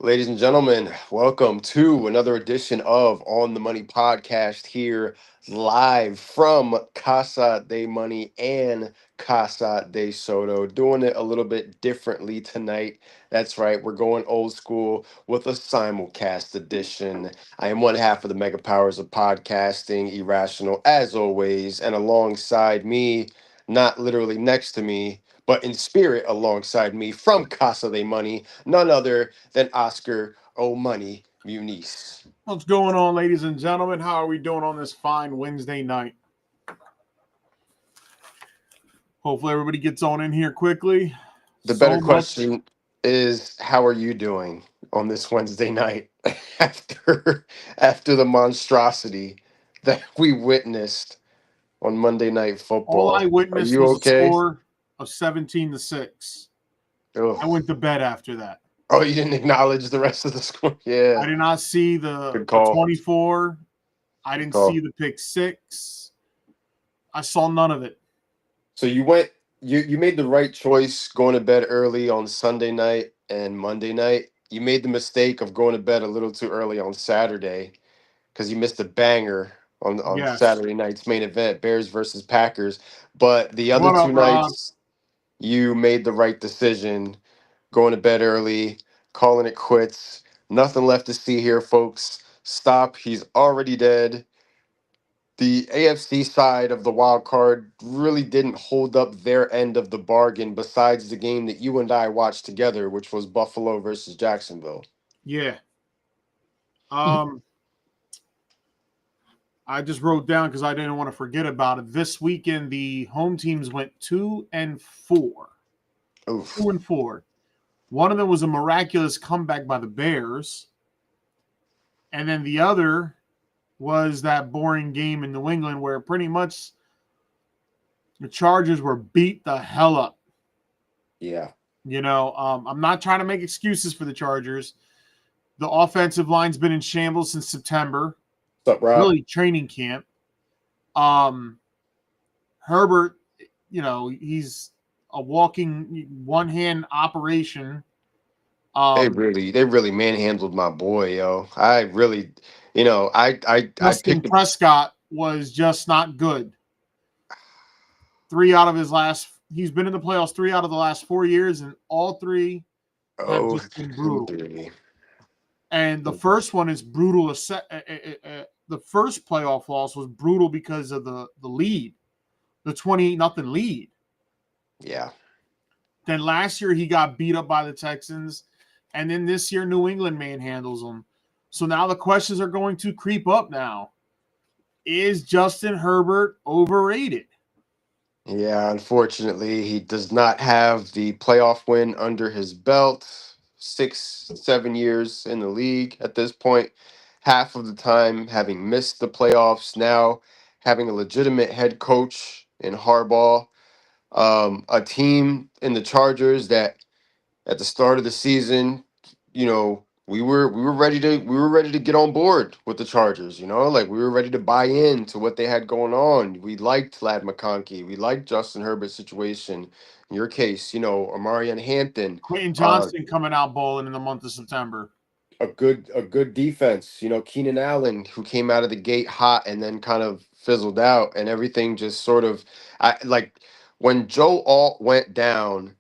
Ladies and gentlemen, welcome to another edition of On the Money podcast here live from Casa de Money and Casa de Soto. Doing it a little bit differently tonight. That's right, we're going old school with a simulcast edition. I am one half of the mega powers of podcasting, Irrational, as always, and alongside me, not literally next to me, but in spirit alongside me from Casa de Money, none other than Oscar O'Money Muniz. What's going on, ladies and gentlemen? How are we doing on this fine Wednesday night? Hopefully everybody gets on in here quickly. The better question is, how are you doing on this Wednesday night after the monstrosity that we witnessed on Monday Night All Football? I witnessed you was okay? a score of 17-6. Ugh. I went to bed after that. Oh, you didn't acknowledge the rest of the score? Yeah. I did not see the Good call. 24. I didn't see the pick 6. I saw none of it. So you made the right choice going to bed early on Sunday night and Monday night. You made the mistake of going to bed a little too early on Saturday because you missed a banger on Yes. Saturday night's main event, Bears versus Packers. But the other What up, two Rob? nights, you made the right decision, going to bed early, calling it quits. Nothing left to see here, folks. Stop. He's already dead. The AFC side of the wild card really didn't hold up their end of the bargain besides the game that you and I watched together, which was Buffalo versus Jacksonville. Yeah. I just wrote down because I didn't want to forget about it. This weekend, the home teams went 2-4. Oof. 2-4. One of them was a miraculous comeback by the Bears. And then the other was that boring game in New England where pretty much the Chargers were beat the hell up. Yeah. You know, I'm not trying to make excuses for the Chargers. The offensive line's been in shambles since September. What's up, Rob? Really training camp. Herbert, you know, he's a walking one-hand operation. They really manhandled my boy, yo. I really, I Justin picked Prescott was just not good. He's been in the playoffs 3 out of the last 4 years, and all 3 have just been brutal. And the first one is brutal. The first playoff loss was brutal because of the lead, the 20-0 lead. Yeah. Then last year he got beat up by the Texans, and then this year New England manhandles them. So now the questions are going to creep up now. Is Justin Herbert overrated? Yeah, unfortunately, he does not have the playoff win under his belt. 6-7 years in the league at this point. Half of the time having missed the playoffs. Now having a legitimate head coach in Harbaugh. A team in the Chargers that at the start of the season, we were ready to get on board with the Chargers, like we were ready to buy into what they had going on. We liked Lad McConkey, we liked Justin Herbert's situation. In your case, Amarian Hampton, Quentin Johnston coming out bowling in the month of September. a good defense. Keenan Allen, who came out of the gate hot and then kind of fizzled out, and everything just sort of, when Joe Alt went down,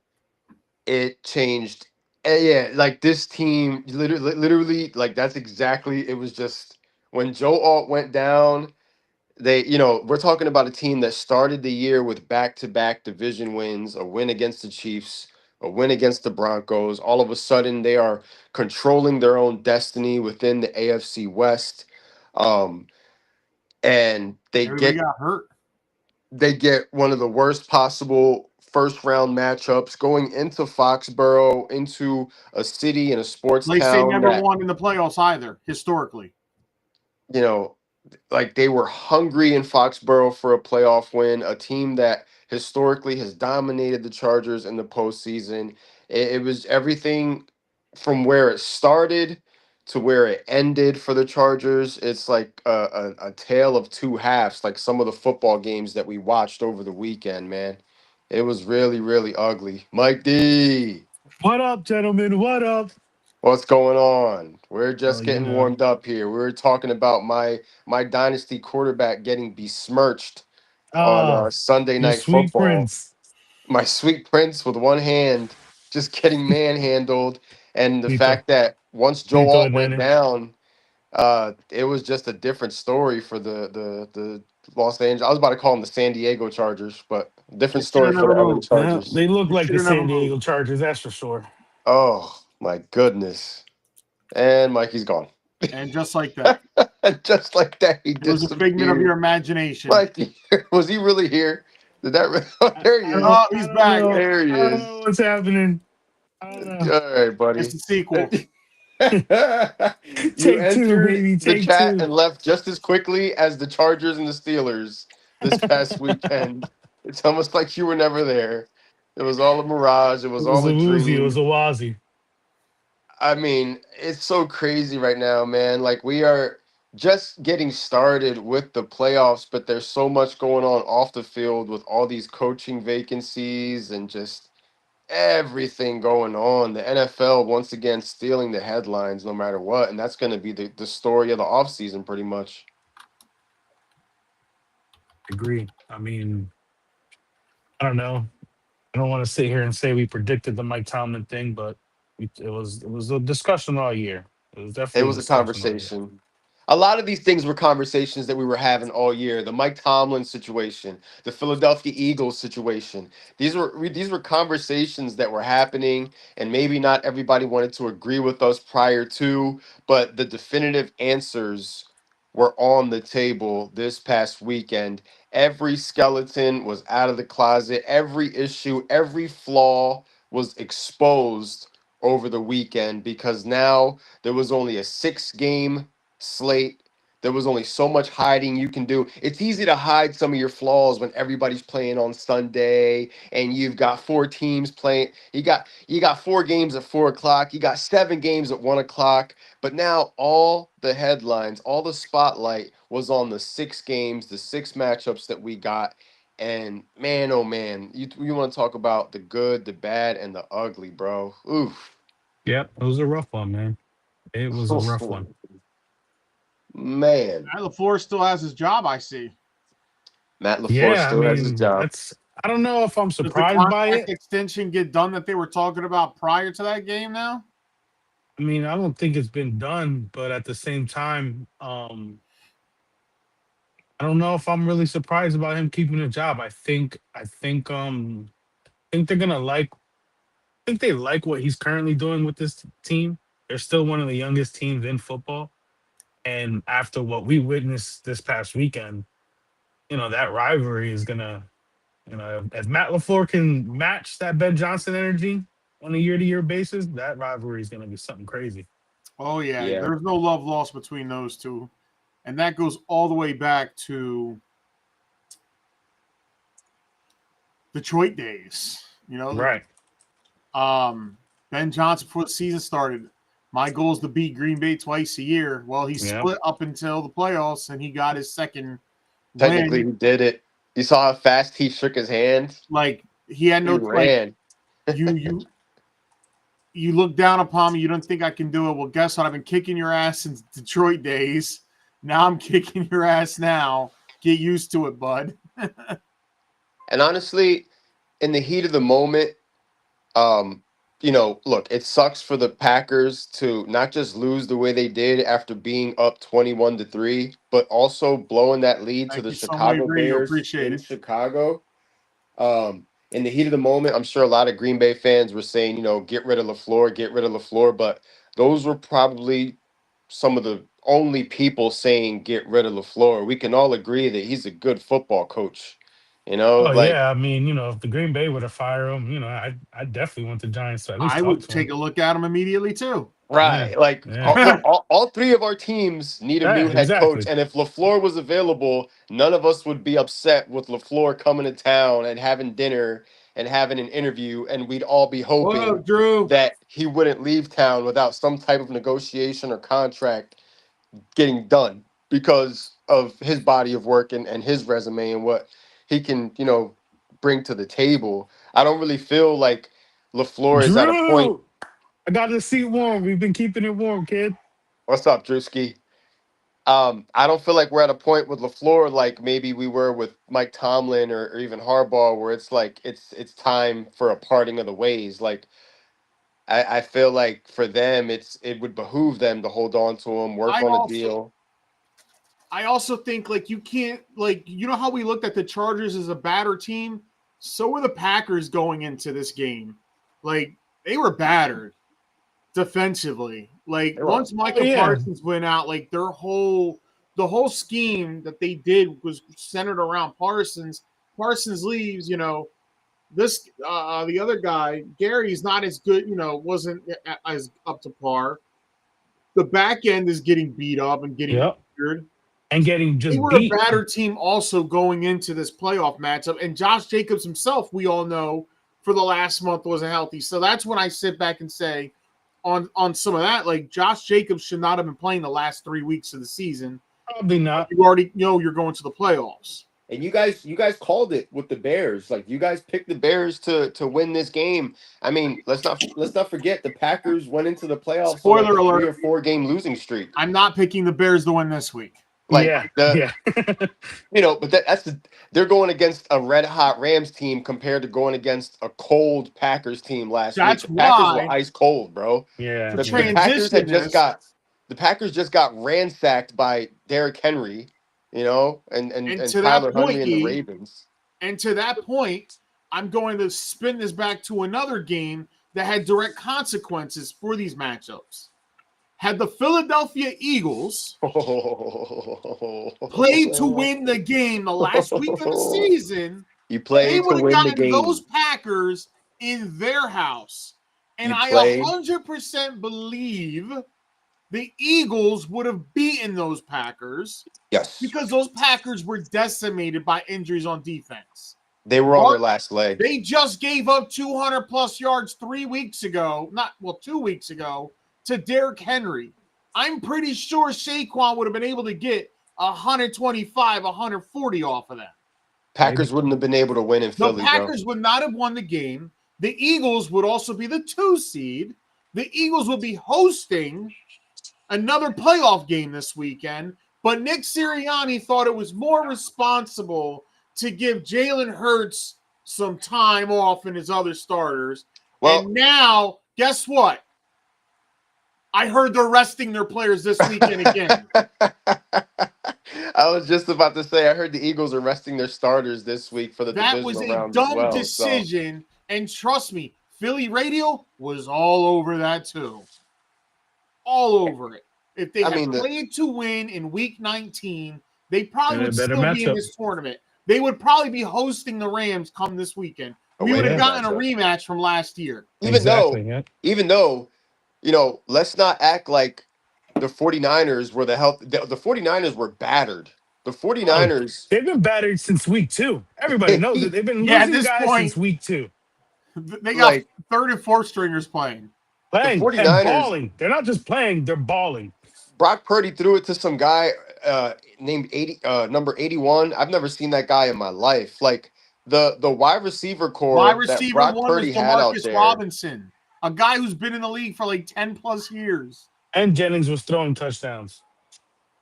it changed. Yeah, like this team, literally, like that's exactly. It was just when Joe Alt went down. We're talking about a team that started the year with back-to-back division wins, a win against the Chiefs, a win against the Broncos. All of a sudden, they are controlling their own destiny within the AFC West, and Everybody got hurt. They get one of the worst possible first round matchups going into Foxborough, into a city and a sports Like they town never that, won in the playoffs either, historically. Like they were hungry in Foxborough for a playoff win, a team that historically has dominated the Chargers in the postseason. It was everything from where it started to where it ended for the Chargers. It's like a tale of two halves, like some of the football games that we watched over the weekend, man. It was really, really ugly. Mike D. What up, gentlemen? What up? What's going on? We're Oh, just you getting know. warmed up here. We were talking about my dynasty quarterback getting besmirched on Ah, Sunday your night sweet football. prince. My sweet prince with one hand just getting manhandled, and the Lito. fact that once Joe Lito Alt and went Nene. down, it was just a different story for the Los Angeles. I was about to call them the San Diego Chargers, but They different should story have for never the LA moved. Yeah, Chargers. they look They like should the have never San moved. Diego Chargers, that's for sure. Oh my goodness! And Mikey's gone. And just like that, Just like that, he it was a figment of your disappeared. imagination. Mikey, was he really here? Did that? Oh, there he is. Oh, he's back. There he I don't know is. what's happening. I don't All know. right, It's buddy. the sequel. You Take two, entered baby. the Take chat two. and left just as quickly as the Chargers and the Steelers this past weekend. It's almost like you were never there. It was all a mirage. It It was was all a a woozy. It was dream. a wazi. I mean, it's so crazy right now, man. Like we are just getting started with the playoffs, but there's so much going on off the field with all these coaching vacancies and just everything going on. The NFL once again stealing the headlines no matter what, and that's going to be the story of the offseason pretty much. Agree. I mean, I don't know. I don't want to sit here and say we predicted the Mike Tomlin thing, but it was a discussion all year. It was It definitely a was a discussion all year. conversation. A lot of these things were conversations that we were having all year. The Mike Tomlin situation, the Philadelphia Eagles situation. These were conversations that were happening, and maybe not everybody wanted to agree with us prior to, but the definitive answers were on the table this past weekend. Every skeleton was out of the closet. Every issue, every flaw was exposed over the weekend because now there was only a 6 game slate. There was only so much hiding you can do. It's easy to hide some of your flaws when everybody's playing on Sunday and you've got four teams playing. You got 4 games at 4 o'clock. You got 7 games at 1 o'clock. But now all the headlines, all the spotlight was on the 6 games, the 6 matchups that we got. And man, oh man, you want to talk about the good, the bad, and the ugly, bro. Oof. Yep, it was a rough one, man. It was a rough one. Man, LaFleur still has his job, I see. Matt LaFleur Yeah, I still has his mean, job. that's. I don't know if I'm Does the surprised by contract it. extension get done that they were talking about prior to that game now? I mean, I don't think it's been done, but at the same time, I don't know if I'm really surprised about him keeping a job. I think they're gonna like. I think they like what he's currently doing with this team. They're still one of the youngest teams in football, and after what we witnessed this past weekend, that rivalry is gonna. If Matt LaFleur can match that Ben Johnson energy on a year-to-year basis, that rivalry is gonna be something crazy. Oh yeah, Yeah, there's no love lost between those two, and that goes all the way back to Detroit days. Right. Ben Johnson before the season started. My goal is to beat Green Bay twice a year. Well, he Yep. split up until the playoffs, and he got his second technically win. he did it. You saw how fast he shook his hand. Like he had He no like ran. you look down upon me. You don't think I can do it. Well, guess what? I've been kicking your ass since Detroit days. Now I'm kicking your ass now. Get used to it, bud. And honestly, in the heat of the moment, um, look, it sucks for the Packers to not just lose the way they did after being up 21-3, but also blowing that lead to Thank the you so much, Chicago Radio. Bears Appreciate in it. Chicago. In the heat of the moment, I'm sure a lot of Green Bay fans were saying, get rid of LaFleur, get rid of LaFleur, but those were probably some of the only people saying get rid of LaFleur. We can all agree that he's a good football coach. Oh Like yeah, I mean, if the Green Bay were to fire him, I definitely want the Giants to at least I talk would to him. take a look at him immediately too. Yeah, right, like yeah, look, all three of our teams need a new yeah, head coach, exactly. and if LaFleur was available, none of us would be upset with LaFleur coming to town and having dinner and having an interview, and we'd all be What hoping up, Drew? that he wouldn't leave town without some type of negotiation or contract getting done because of his body of work and his resume and what he can, bring to the table. I don't really feel like LaFleur is at a point Drew. I got the seat warm. We've been keeping it warm, kid. What's up, Drewski? I don't feel like we're at a point with LaFleur like maybe we were with Mike Tomlin or even Harbaugh, where it's like it's time for a parting of the ways. Like I feel like for them, it would behoove them to hold on to him, work I on a also deal. I also think like you can't like you know how we looked at the Chargers as a batter team, so were the Packers going into this game. Like they were battered defensively. Like They're once all- Oh Micah yeah, Parsons went out, like the whole scheme that they did was centered around Parsons. Parsons leaves, this the other guy, Gary's not as good, wasn't as up to par. The back end is getting beat up and getting yep. injured. And getting They just were a beat. battered team also going into this playoff matchup. And Josh Jacobs himself, we all know, for the last month wasn't healthy. So that's when I sit back and say on some of that, like Josh Jacobs should not have been playing the last 3 weeks of the season. Probably not. You already know you're going to the playoffs. And you guys called it with the Bears. Like you guys picked the Bears to win this game. I mean, let's not forget the Packers went into the playoffs on like Spoiler a 3 alert, or 4 game losing streak. I'm not picking the Bears to win this week. Like Yeah, yeah. but they're going against a red hot Rams team compared to going against a cold Packers team last week. That's The Packers were why ice cold, bro. Yeah, to The yeah. Packers had transition just this, got the Packers just got ransacked by Derrick Henry, and and and to that Tyler point, Huntley and the Ravens. And to that point, I'm going to spin this back to another game that had direct consequences for these matchups. Had the Philadelphia Eagles played to win the game the last week of the season, You they played to would have win the gotten those game. Packers in their house. And You I played. 100% believe the Eagles would have beaten those Packers Yes. because those Packers were decimated by injuries on defense. They were on their last leg. They just gave up 200 plus yards 2 weeks ago to Derrick Henry. I'm pretty sure Saquon would have been able to get 125, 140 off of that. Packers wouldn't have been able to win in The Philly, Packers would not have won the game. The Eagles would also be the 2 seed. The Eagles would be hosting another playoff game this weekend, but Nick Sirianni thought it was more responsible to give Jalen Hurts some time off and his other starters. Well, and now, guess what? I heard they're resting their players this weekend again. I was just about to say, I heard the Eagles are resting their starters this week for the That was divisional a round as dumb well. decision, and trust me, Philly radio was all over that too. All over it. If they had played to win in week 19, they probably would still be in this tournament. They would probably be hosting the Rams come this weekend. We would have gotten a rematch from last year. Even though, let's not act like the 49ers were the 49ers were battered. The 49ers. They've been battered since week 2. Everybody knows it. They've been losing guys since week 2. They got third and fourth stringers playing. The 49ers, and balling. They're not just playing, they're balling. Brock Purdy threw it to some guy named number 81. I've never seen that guy in my life. Like the wide receiver core that Brock Purdy had out there. Robinson, a guy who's been in the league for like 10 plus years. And Jennings was throwing touchdowns.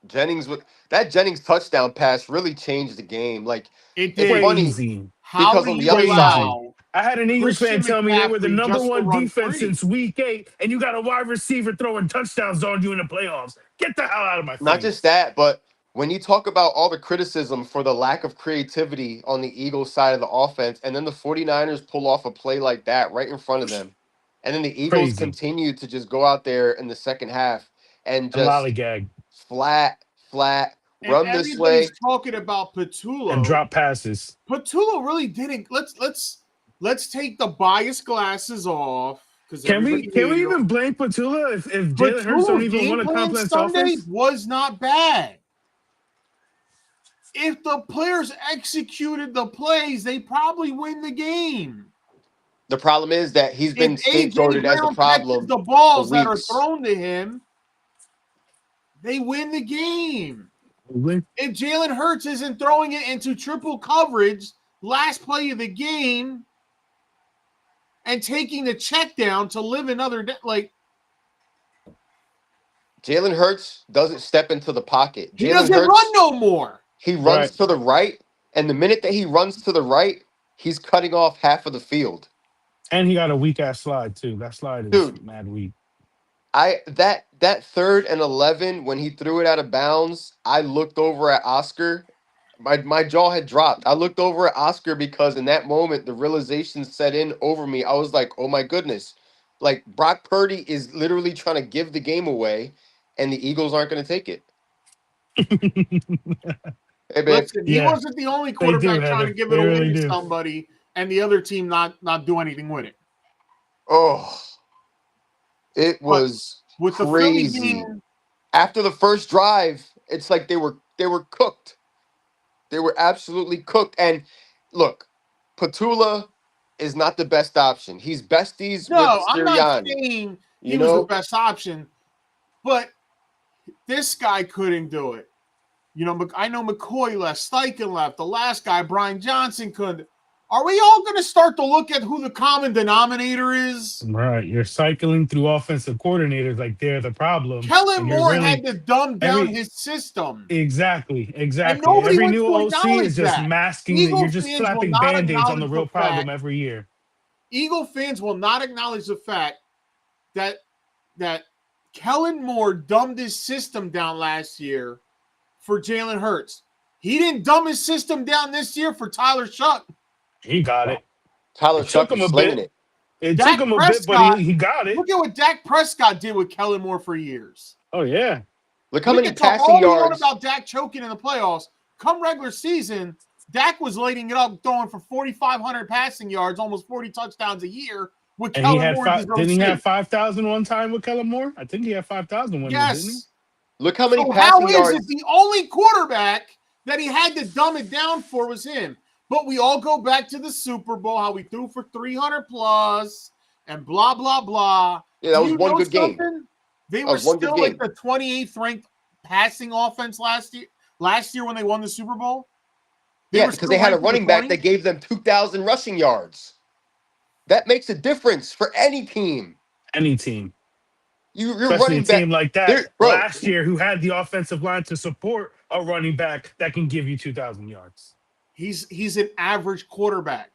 Jennings touchdown pass really changed the game. Like it's funny because on the other side, I had an Eagles fan tell me they were the number 1 defense since week 8, and you got a wide receiver throwing touchdowns on you in the playoffs. Get the hell out of my face. Not just that, but when you talk about all the criticism for the lack of creativity on the Eagles side of the offense, and then the 49ers pull off a play like that right in front of them, and then the Eagles continue to just go out there in the second half and just lollygag. flat, and run this way. Everybody's talking about Patullo. And drop passes. Patullo really didn't. Let's take the bias glasses off. Can we even blame Patullo if Jalen Hurts don't even want a complex offense? Was not bad. If the players executed the plays, they probably win the game. The problem is that he's been scapegoated as the problem. The balls that are thrown to him, they win the game. If Jalen Hurts isn't throwing it into triple coverage last play of the game, and taking the check down to live another day. Like, Jalen Hurts doesn't step into the pocket. he Jalen doesn't run Hurts, no more. he runs Right. to the right, and the minute that he runs to the right, he's cutting off half of the field. And he got a weak ass slide too. That slide is Dude, mad weak. that 3rd and 11 when he threw it out of bounds, I looked over at Oscar. My jaw had dropped. I looked over at Oscar because in that moment the realization set in over me. I was like, "Oh my goodness." Like Brock Purdy is literally trying to give the game away and the Eagles aren't going to take it. Hey babe. Listen, he Yeah, wasn't the only they do, quarterback trying to Heather. give They it away really to do. somebody, and the other team not do anything with it. Oh, it But was with the Philly crazy. game, After the first drive, it's like they were cooked. They were absolutely cooked. And look, Petula is not the best option. He's besties with no, I'm not Sirianni. saying he You was the know, best option, but this guy couldn't do it. You know, I know McCoy left, Steichen left, the last guy, Brian Johnson, couldn't. Are we all going to start to look at who the common denominator is? Right. You're cycling through offensive coordinators like they're the problem. Kellen And you're Moore had really to dumb down every his system. exactly. And Exactly. nobody Every wants new to OC is acknowledge just that. masking that Eagle you're just fans will slapping not band-aids on the acknowledge real the problem fact. every year. Eagle fans will not acknowledge the fact that Kellen Moore dumbed his system down last year for Jalen Hurts. He didn't dumb his system down this year for Tyler Shuck. He got it. Tyler It took Shuck him is a slinging bit. it. It took Dak him a bit, but Prescott, he got it. look at what Dak Prescott did with Kellen Moore for years. Oh yeah. Look how We many can talk passing all we want yards. about Dak choking in the playoffs. Come regular season, Dak was lighting it up, throwing for 4,500 passing yards, almost 40 touchdowns a year with And he Kellen had Moore as his didn't he have OC. 5,000 one time with Kellen Moore? I think he had 5,000 one year, didn't he? Yes. Look how many So how passing is it yards. the only quarterback that he had to dumb it down for was him? But we all go back to the Super Bowl, how we threw for 300 plus and blah, blah, blah. Yeah, that Do was you one know good game. something? They That were was one good still like game. the 28th ranked passing offense last year when they won the Super Bowl. Yeah, Were because still they had a ranked in the running back 20s. that gave them 2,000 rushing yards. That makes a difference for any team. Any team. You're Especially a running back. team like that There, bro, last year who had the offensive line to support a running back that can give you 2,000 yards. He's an average quarterback.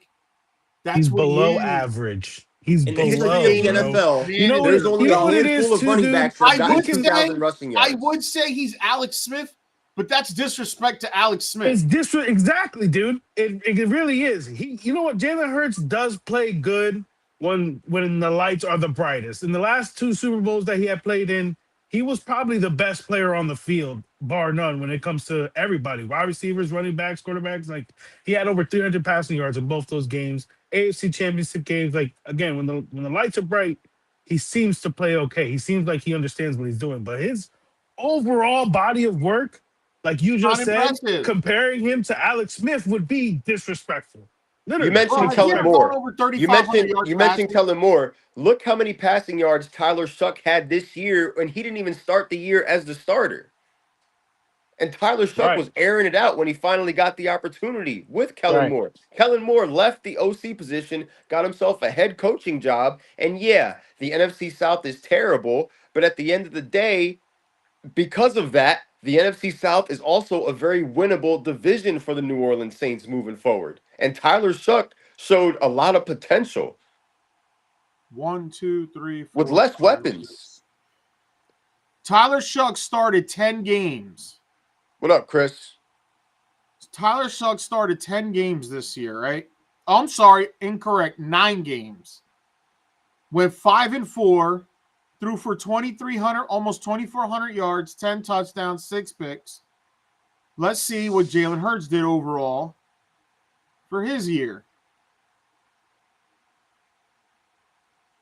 That's He's what he below is. average. He's In the history of below, the bro. NFL, You know what? there's only You a know what it handful is of too, running dude. backs that have I gotten would 2,000 say rushing yards. I would say he's Alex Smith, but that's disrespect to Alex Smith. It's exactly, dude. It really is. You know what? Jalen Hurts does play good when the lights are the brightest. In the last two Super Bowls that he had played in, he was probably the best player on the field, bar none, when it comes to everybody, wide receivers, running backs, quarterbacks. Like he had over 300 passing yards in both those games, AFC Championship games. Like again, when the lights are bright, he seems to play okay. He seems like he understands what he's doing, but his overall body of work, like you Not just said, impressive. comparing him to Alex Smith would be disrespectful. you Literally mentioned He Kellen hasn't gone Moore. over You 3,500 mentioned yards you mentioned passing. Kellen Moore. Look how many passing yards Tyler Shuck had this year, and he didn't even start the year as the starter. And Tyler Shuck Right, was airing it out when he finally got the opportunity with Kellen right. Moore. Kellen Moore left the OC position, got himself a head coaching job, and yeah, the NFC South is terrible, but at the end of the day, because of that, the NFC South is also a very winnable division for the New Orleans Saints moving forward. And Tyler Shuck showed a lot of potential 1, 2, 3, 4, with less 5, weapons. 6. Tyler Shuck started 10 games. What up, Chris? Tyler Shuck started 10 games this year, right? Oh, I'm sorry, incorrect. 9 games. Went 5-4, threw for 2,300, almost 2,400 yards, 10 touchdowns, 6 picks. Let's see what Jalen Hurts did overall for his year.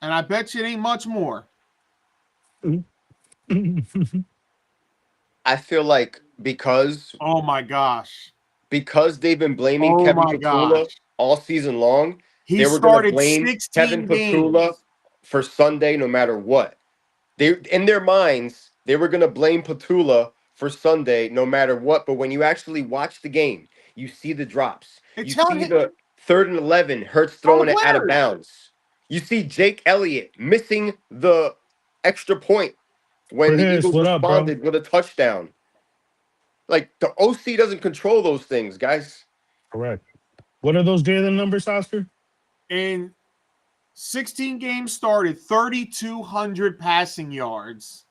And I bet you it ain't much more. I feel like because Oh my gosh. they've been blaming Oh Kevin my Petula gosh. all season long, He they were going to started blame 16 Kevin Petula games. for Sunday no matter what. They in their minds, they were going to blame Petula for Sunday no matter what, but when you actually watch the game, you see the drops. It's You telling see him the 3rd and 11 Hurts on throwing it out of winners. bounds. You see Jake Elliott missing the extra point when the Chris, Eagles what up, bro? responded with a touchdown. Like the OC doesn't control those things, guys. Correct. What are those Jalen numbers, Oscar? In 16 games started, 3,200 passing yards.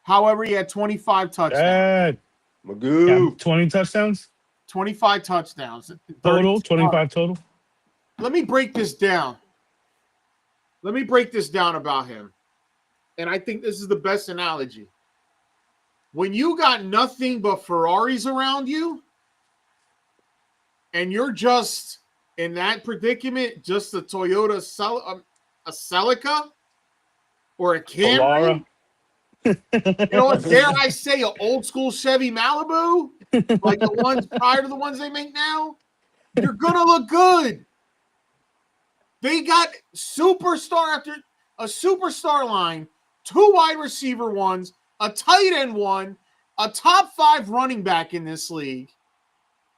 However, he had 25 touchdowns. Yeah, Magoo. 20 touchdowns 25 touchdowns. total. 25 total. Let me break this down. Let me break this down about him. And I think this is the best analogy. When you got nothing but Ferraris around you, and you're just in that predicament, just a Toyota a Celica or a Camry, you know what? Dare I say, an old school Chevy Malibu, like the ones prior to the ones they make now, you're gonna look good. They got superstar after a superstar line, 2 wide receiver ones, a tight end one, a top 5 running back in this league.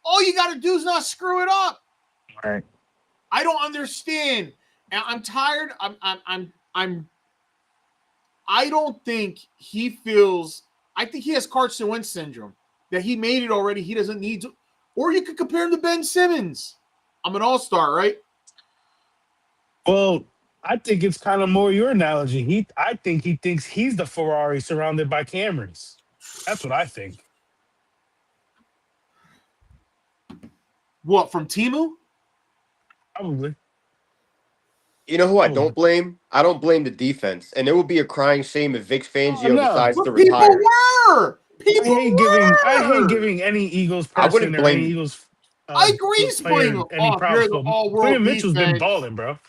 All you got to do is not screw it up. All right. I don't understand. And I'm tired. I don't think he feels. I think he has Carson Wentz syndrome. That he made it already. He doesn't need to. Or you could compare him to Ben Simmons. I'm an all-star, right? Well, I think it's kind of more your analogy. I think he thinks he's the Ferrari surrounded by Camrys. That's what I think. What, from Temu? Probably. You know who I don't blame? I don't blame the defense. And it would be a crying shame if Vic Fangio decides to retire. I hate giving any Eagles person or any Eagles I agree player any props. William Mitchell's been balling, bro.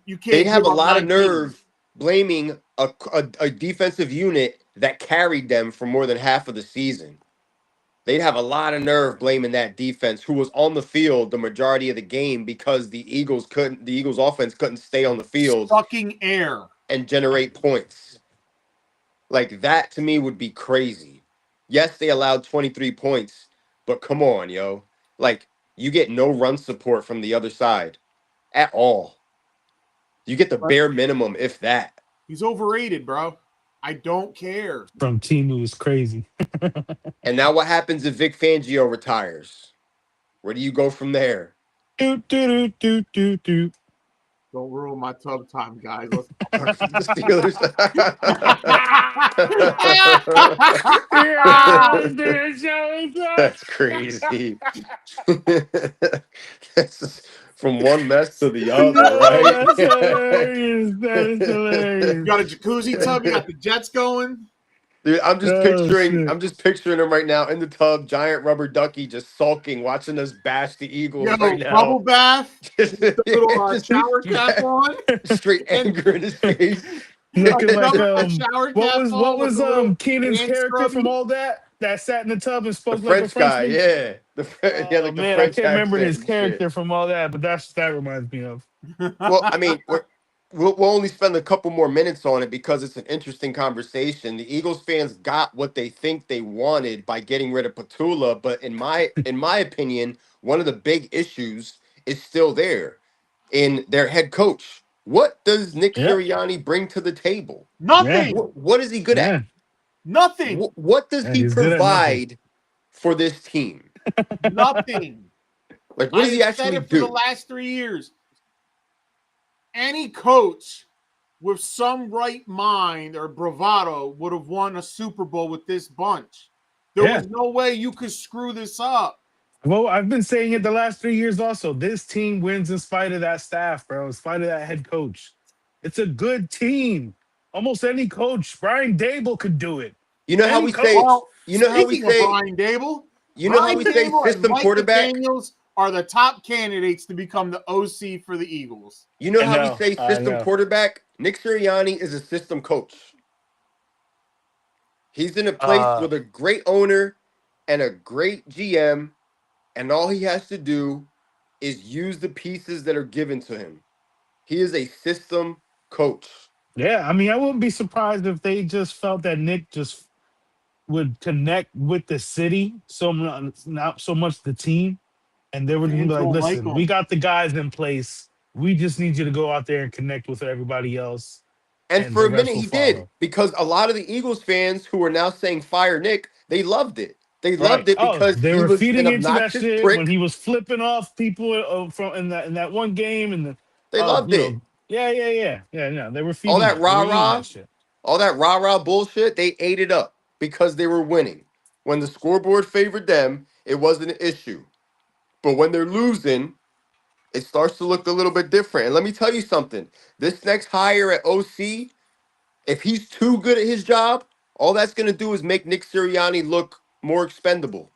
They'd have a lot of nerve blaming a defensive unit that carried them for more than half of the season. They'd have a lot of nerve blaming that defense who was on the field the majority of the game because the Eagles offense couldn't stay on the field sucking air and generate points. Like that to me would be crazy. Yes, they allowed 23 points, but come on, yo. Like you get no run support from the other side at all. You get the bare minimum, if that. He's overrated, bro. I don't care. From Temu is crazy. And now what happens if Vic Fangio retires? Where do you go from there? Do. Don't ruin my tub time, guys. Let's the Steelers. That's crazy. That's from one mess to the other, right? That's hilarious. That is hilarious. You got a jacuzzi tub. You got the jets going. Dude, I'm just picturing him right now in the tub, giant rubber ducky, just sulking, watching us bash the Eagles right now. Bubble bath, a little shower cap on, straight anger in his face. Looking like what was Keenan's character from all that sat in the tub and spoke the like French a guy, Frenchman? yeah, like man, I can't remember his character from all that, but that reminds me of. Well, I mean, we'll only spend a couple more minutes on it because it's an interesting conversation. The Eagles fans got what they think they wanted by getting rid of Petula, but in my opinion, one of the big issues is still there in their head coach. What does Nick Sirianni bring to the table? Nothing. What is he good at? Nothing. What does he provide for this team? Nothing. Like, what does he actually do? For the last 3 years, any coach with some right mind or bravado would have won a Super Bowl with this bunch. There was no way you could screw this up. Well, I've been saying it the last 3 years also. This team wins in spite of that staff, bro. In spite of that head coach. It's a good team. Almost any coach. Brian Dable could do it. You know how we say Brian Dable? You know how we say system quarterback? McDaniels are the top candidates to become the OC for the Eagles. You know how we say system quarterback? Nick Sirianni is a system coach. He's in a place with a great owner and a great GM, and all he has to do is use the pieces that are given to him. He is a system coach. Yeah, I mean, I wouldn't be surprised if they just felt that Nick just would connect with the city, not so much the team. And they were like, listen, we got the guys in place. We just need you to go out there and connect with everybody else, And and for the a rest minute will he did, follow. because a lot of the Eagles fans who are now saying fire Nick, they loved it. They Right. loved it Oh, because they he were was an feeding into that obnoxious shit when prick. he was flipping off people from in that one game, and They loved it. yeah, yeah, yeah, yeah. No, they were All feeding that that. They were rah eating rah, that shit. all that rah rah bullshit, they ate it up because they were winning. When the scoreboard favored them, it wasn't an issue. But when they're losing, it starts to look a little bit different. And let me tell you something. This next hire at OC, if he's too good at his job, all that's going to do is make Nick Sirianni look more expendable.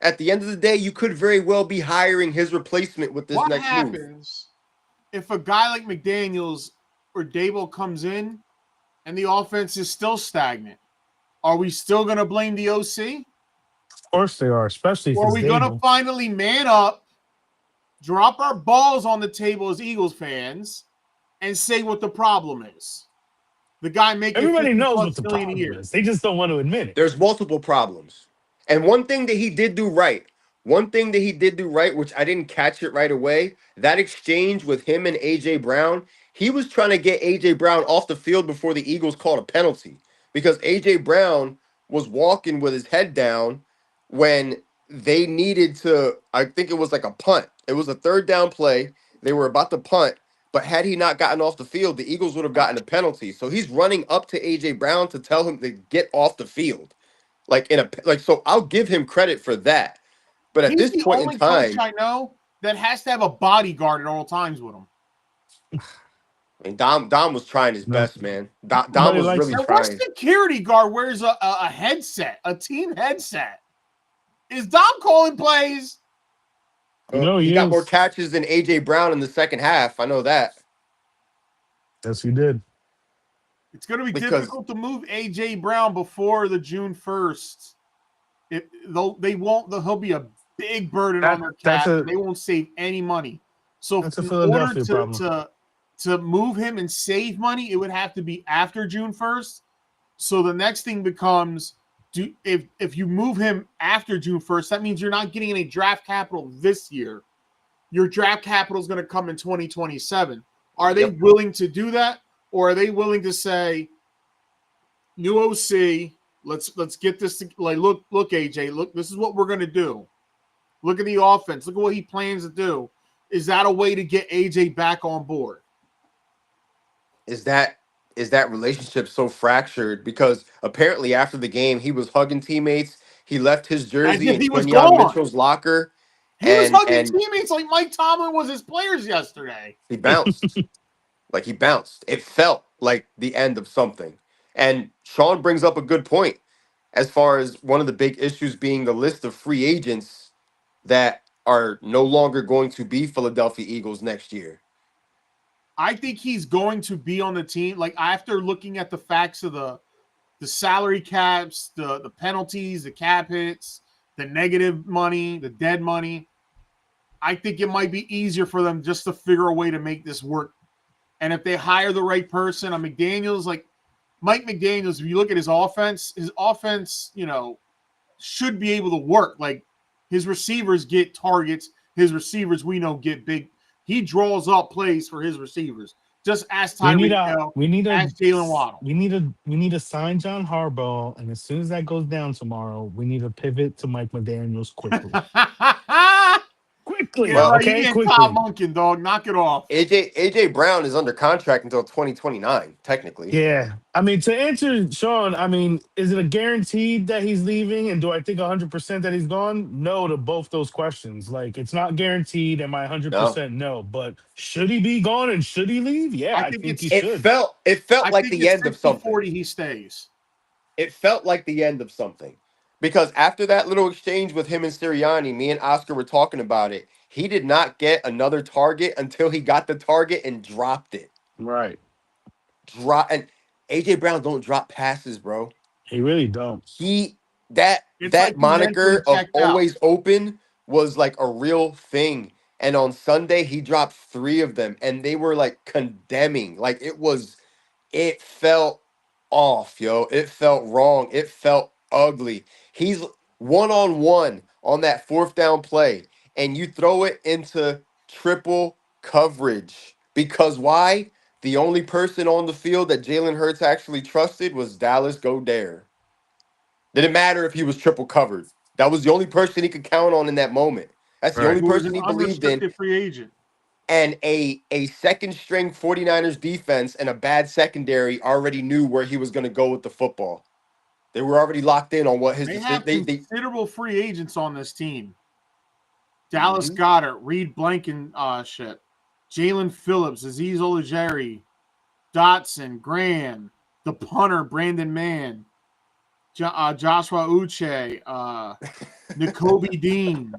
At the end of the day, you could very well be hiring his replacement with this What next move. happens if a guy like McDaniels or Dable comes in and the offense is still stagnant? Are we still going to blame the OC? Of course they are, especially if Or are it's we going to Dable. finally man up, drop our balls on the table as Eagles fans, and say what the problem is? The guy making Everybody 50 knows plus what the million a problem year. is. They just don't want to admit it. There's multiple problems. And one thing that he did do right, one thing that he did do right, which I didn't catch it right away, that exchange with him and AJ Brown, he was trying to get AJ Brown off the field before the Eagles called a penalty, because AJ Brown was walking with his head down when they needed to, I think it was like a punt. It was a third down play. They were about to punt, but had he not gotten off the field, the Eagles would have gotten a penalty. So he's running up to AJ Brown to tell him to get off the field. So I'll give him credit for that. But at He's this the point in only coach time, I know that has to have a bodyguard at all times with him. I mean, Dom was trying his No, best, man. Dom nobody was likes really him. And what trying. security guard wears a headset, a team headset? Is Dom calling plays? You know He he got more is. catches than AJ Brown in the second half. I know that Yes, he did. It's going to be because difficult to move AJ Brown before the June 1st. They won't. He'll be a big burden on That their that's cap, and a they won't save any money. So, that's a in order Philadelphia problem. to move him and save money, it would have to be after June 1st. So the next thing becomes, if you move him after June 1st, that means you're not getting any draft capital this year. Your draft capital is going to come in 2027. Are they yep. willing to do that, or are they willing to say, new OC, let's get this to, like, look AJ, look, this is what we're going to do. Look at the offense. Look at what he plans to do. Is that a way to get AJ back on board? Is that relationship so fractured? Because apparently after the game, he was hugging teammates. He left his As jersey if in he was Quinion gone. Mitchell's locker, He was hugging and teammates like Mike Tomlin was his players yesterday. he bounced. Like he bounced. It felt like the end of something. And Sean brings up a good point as far as one of the big issues being the list of free agents that are no longer going to be Philadelphia Eagles next year. I think he's going to be on the team. Like, after looking at the facts of the salary caps, the penalties, the cap hits, the negative money, the dead money, I think it might be easier for them just to figure a way to make this work. And if they hire the right person, on McDaniels, like Mike McDaniels, if you look at his offense, should be able to work. Like, his receivers get targets. His receivers, we know, get big. He draws up plays for his receivers. Just ask We need Tyreek a Hill, we need a ask Jalen Waddle. we need to sign John Harbaugh, and as soon as that goes down tomorrow, we need to pivot to Mike McDaniel's quickly. Quickly, Yeah, Well, right. You okay, ain't Todd quickly. Monken, dog. Knock it off. AJ Brown is under contract until 2029, technically. Yeah, I mean, to answer Sean, I mean, is it a guaranteed that he's leaving, and do I think 100% that he's gone? No to both those questions. Like, it's not guaranteed. Am I No. 100% no? But should he be gone and should he leave? Yeah, I I think think he it's should. It felt I like think the it's end of something. 60-40 he stays. It felt like the end of something. Because after that little exchange with him and Sirianni, me and Oscar were talking about it. He did not get another target until he got the target and dropped it. Right. And AJ Brown don't drop passes, bro. He really don't. He that It's like that he mentally moniker of checked out. always open was like a real thing. And on Sunday he dropped 3 of them and they were like condemning. Like it felt off, yo. It felt wrong. It felt ugly. He's one on that fourth down play and you throw it into triple coverage Because why? The only person on the field that Jalen Hurts actually trusted was Dallas Goedert. Didn't matter if he was triple covered. That was the only person he could count on in that moment. That's the Right. only Who was person an he believed in. unrestricted free agent. And a second string 49ers defense and a bad secondary already knew where he was going to go with the football. They were already locked in on what his They decision. have They considerable free agents on this team. Dallas Mhm. Goedert, Reed Blankenship, Jalen Phillips, Azeez Ojulari, Dotson, Graham, the punter, Brandon Mann, Joshua Uche, N'Kobe Dean,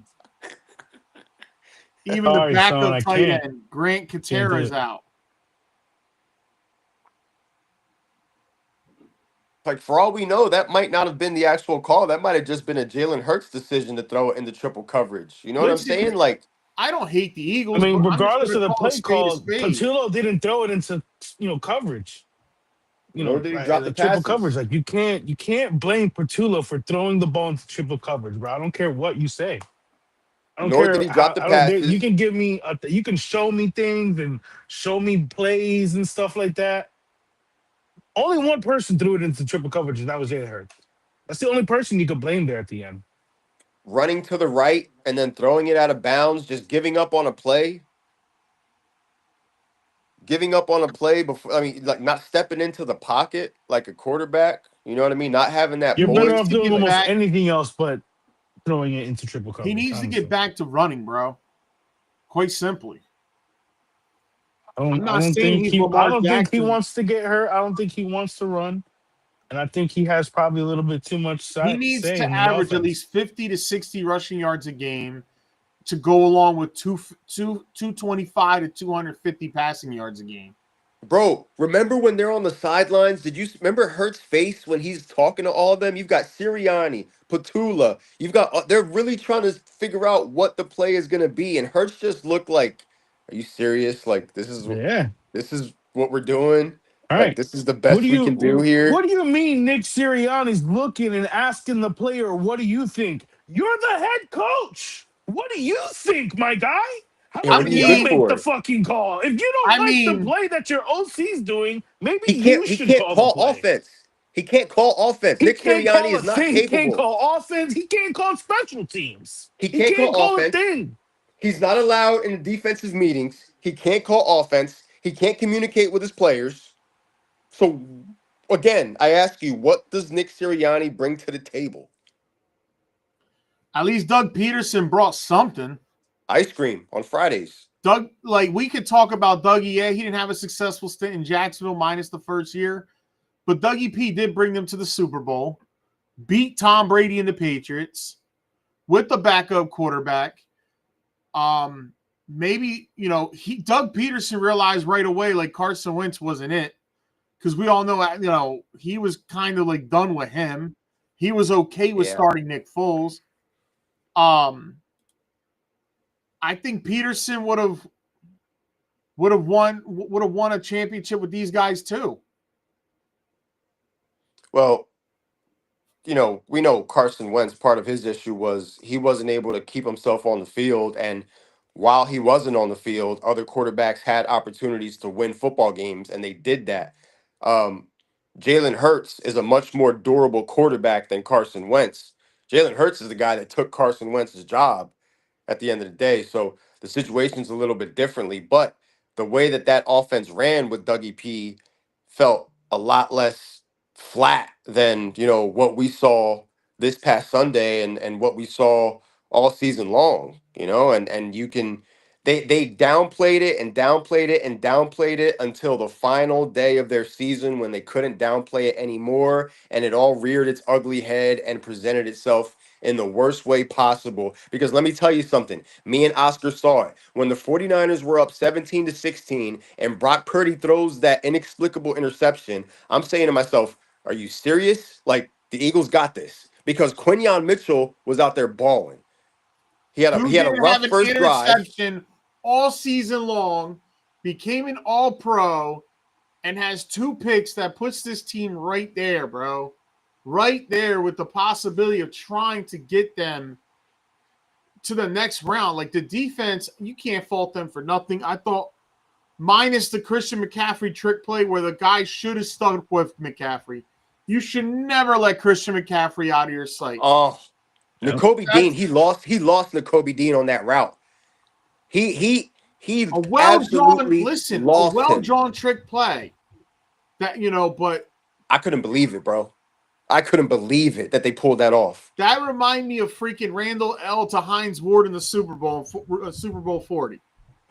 even the Sorry, son, backup I tight can't. end, Grant Can't do Katera's it. out. Like, for all we know, that might not have been the actual call. That might have just been a Jalen Hurts decision to throw it into triple coverage. You know what I'm Which saying? is, Like, I don't hate the I Eagles, mean, but I'm just going regardless to of the call a play spade a call, spade. Patullo didn't throw it into coverage. nor did he drop the Like triple coverage. passes. Like you can't blame Patullo for throwing the ball into triple coverage, bro. I don't care what you say. I don't Nor did care he drop how. the I don't. You passes. can give me. You can show me things and show me plays and stuff like that. Only one person threw it into triple coverage, and that was Jalen Hurts. That's the only person you could blame there at the end. Running to the right and then throwing it out of bounds, just giving up on a play. Giving up on a play before, I mean, like not stepping into the pocket like a quarterback. You know what I mean? Not having that You're He better needs off to poise. doing get Like, almost back. anything else but throwing it into triple He coverage. needs to get Honestly, back to running, bro. Quite simply. I don't. I'm I not don't saying think he's he. I Lamar don't think he Jackson. wants to get hurt. I don't think he wants to run, and I think he has probably a little bit too much He needs say to in the average at offense. least 50 to 60 rushing yards a game to go along with 225 to 250 passing yards a game. bro, remember when they're on the sidelines? Did you remember Hurt's face when he's talking to all of them? You've got Sirianni, Patula. You've got, they're really trying to figure out what the play is going to be. And Hurts just looked like, are you serious? Like, Yeah. this is what we're doing. All Like, right. this is the best we can do What here. do you mean Nick Sirianni's looking and asking the player, what do you think? You're the head coach. What do you think, my guy? How And I what about are you you good mean, make the for? fucking call? If you don't I like the mean, play that your OC's doing, maybe He can't, you he should can't call the call play. offense. He can't call offense. He Nick can't Sirianni call is a not thing. He can't capable. call offense. He can't call special teams. He He can't can't call call a offense. thing. He's not allowed in the defensive meetings. He can't call offense. He can't communicate with his players. So, again, I ask you, what does Nick Sirianni bring to the table? at least Doug Peterson brought something. Ice cream on Fridays. Doug, like we could talk about Dougie. Yeah, he didn't have a successful stint in Jacksonville minus the first year, but Dougie P did bring them to the Super Bowl, beat Tom Brady and the Patriots with the backup quarterback. Maybe Doug Peterson realized right away like Carson Wentz wasn't it because we all know he was kind of like done with him. He was okay with Yeah. starting Nick Foles. I think Peterson would have won a championship with these guys too. Well, we know Carson Wentz, part of his issue was he wasn't able to keep himself on the field. And while he wasn't on the field, other quarterbacks had opportunities to win football games, and they did that. Um, Jalen Hurts is a much more durable quarterback than Carson Wentz. Jalen Hurts is the guy that took Carson Wentz's job at the end of the day. So the situation's a little bit differently, but the way that that offense ran with Dougie P felt a lot less flat than what we saw this past Sunday and what we saw all season long. And you can they downplayed it and downplayed it and downplayed it until the final day of their season when they couldn't downplay it anymore, and it all reared its ugly head and presented itself in the worst way possible. Because let me tell you something. Me and Oscar saw it. When the 49ers were up 17-16 and Brock Purdy throws that inexplicable interception, I'm saying to myself, are you serious? Like, the Eagles got this. Because Quinyon Mitchell was out there balling. He had a Who he had a didn't have rough an first drive. interception all season long, became an all-pro, and has 2 picks that puts this team right there, bro. Right there with the possibility of trying to get them to the next round. Like the defense, you can't fault them for nothing. I thought minus the Christian McCaffrey trick play where the guy should have stuck with McCaffrey. You should never let Christian McCaffrey out of your sight. Oh, Yep. N'Kobe Dean, he lost N'Kobe Dean on that route. He A absolutely lost him. well-drawn trick play. That, but I couldn't believe it, bro. I couldn't believe it that they pulled that off. that reminded me of freaking Randall L. to Hines Ward in the Super Bowl 40.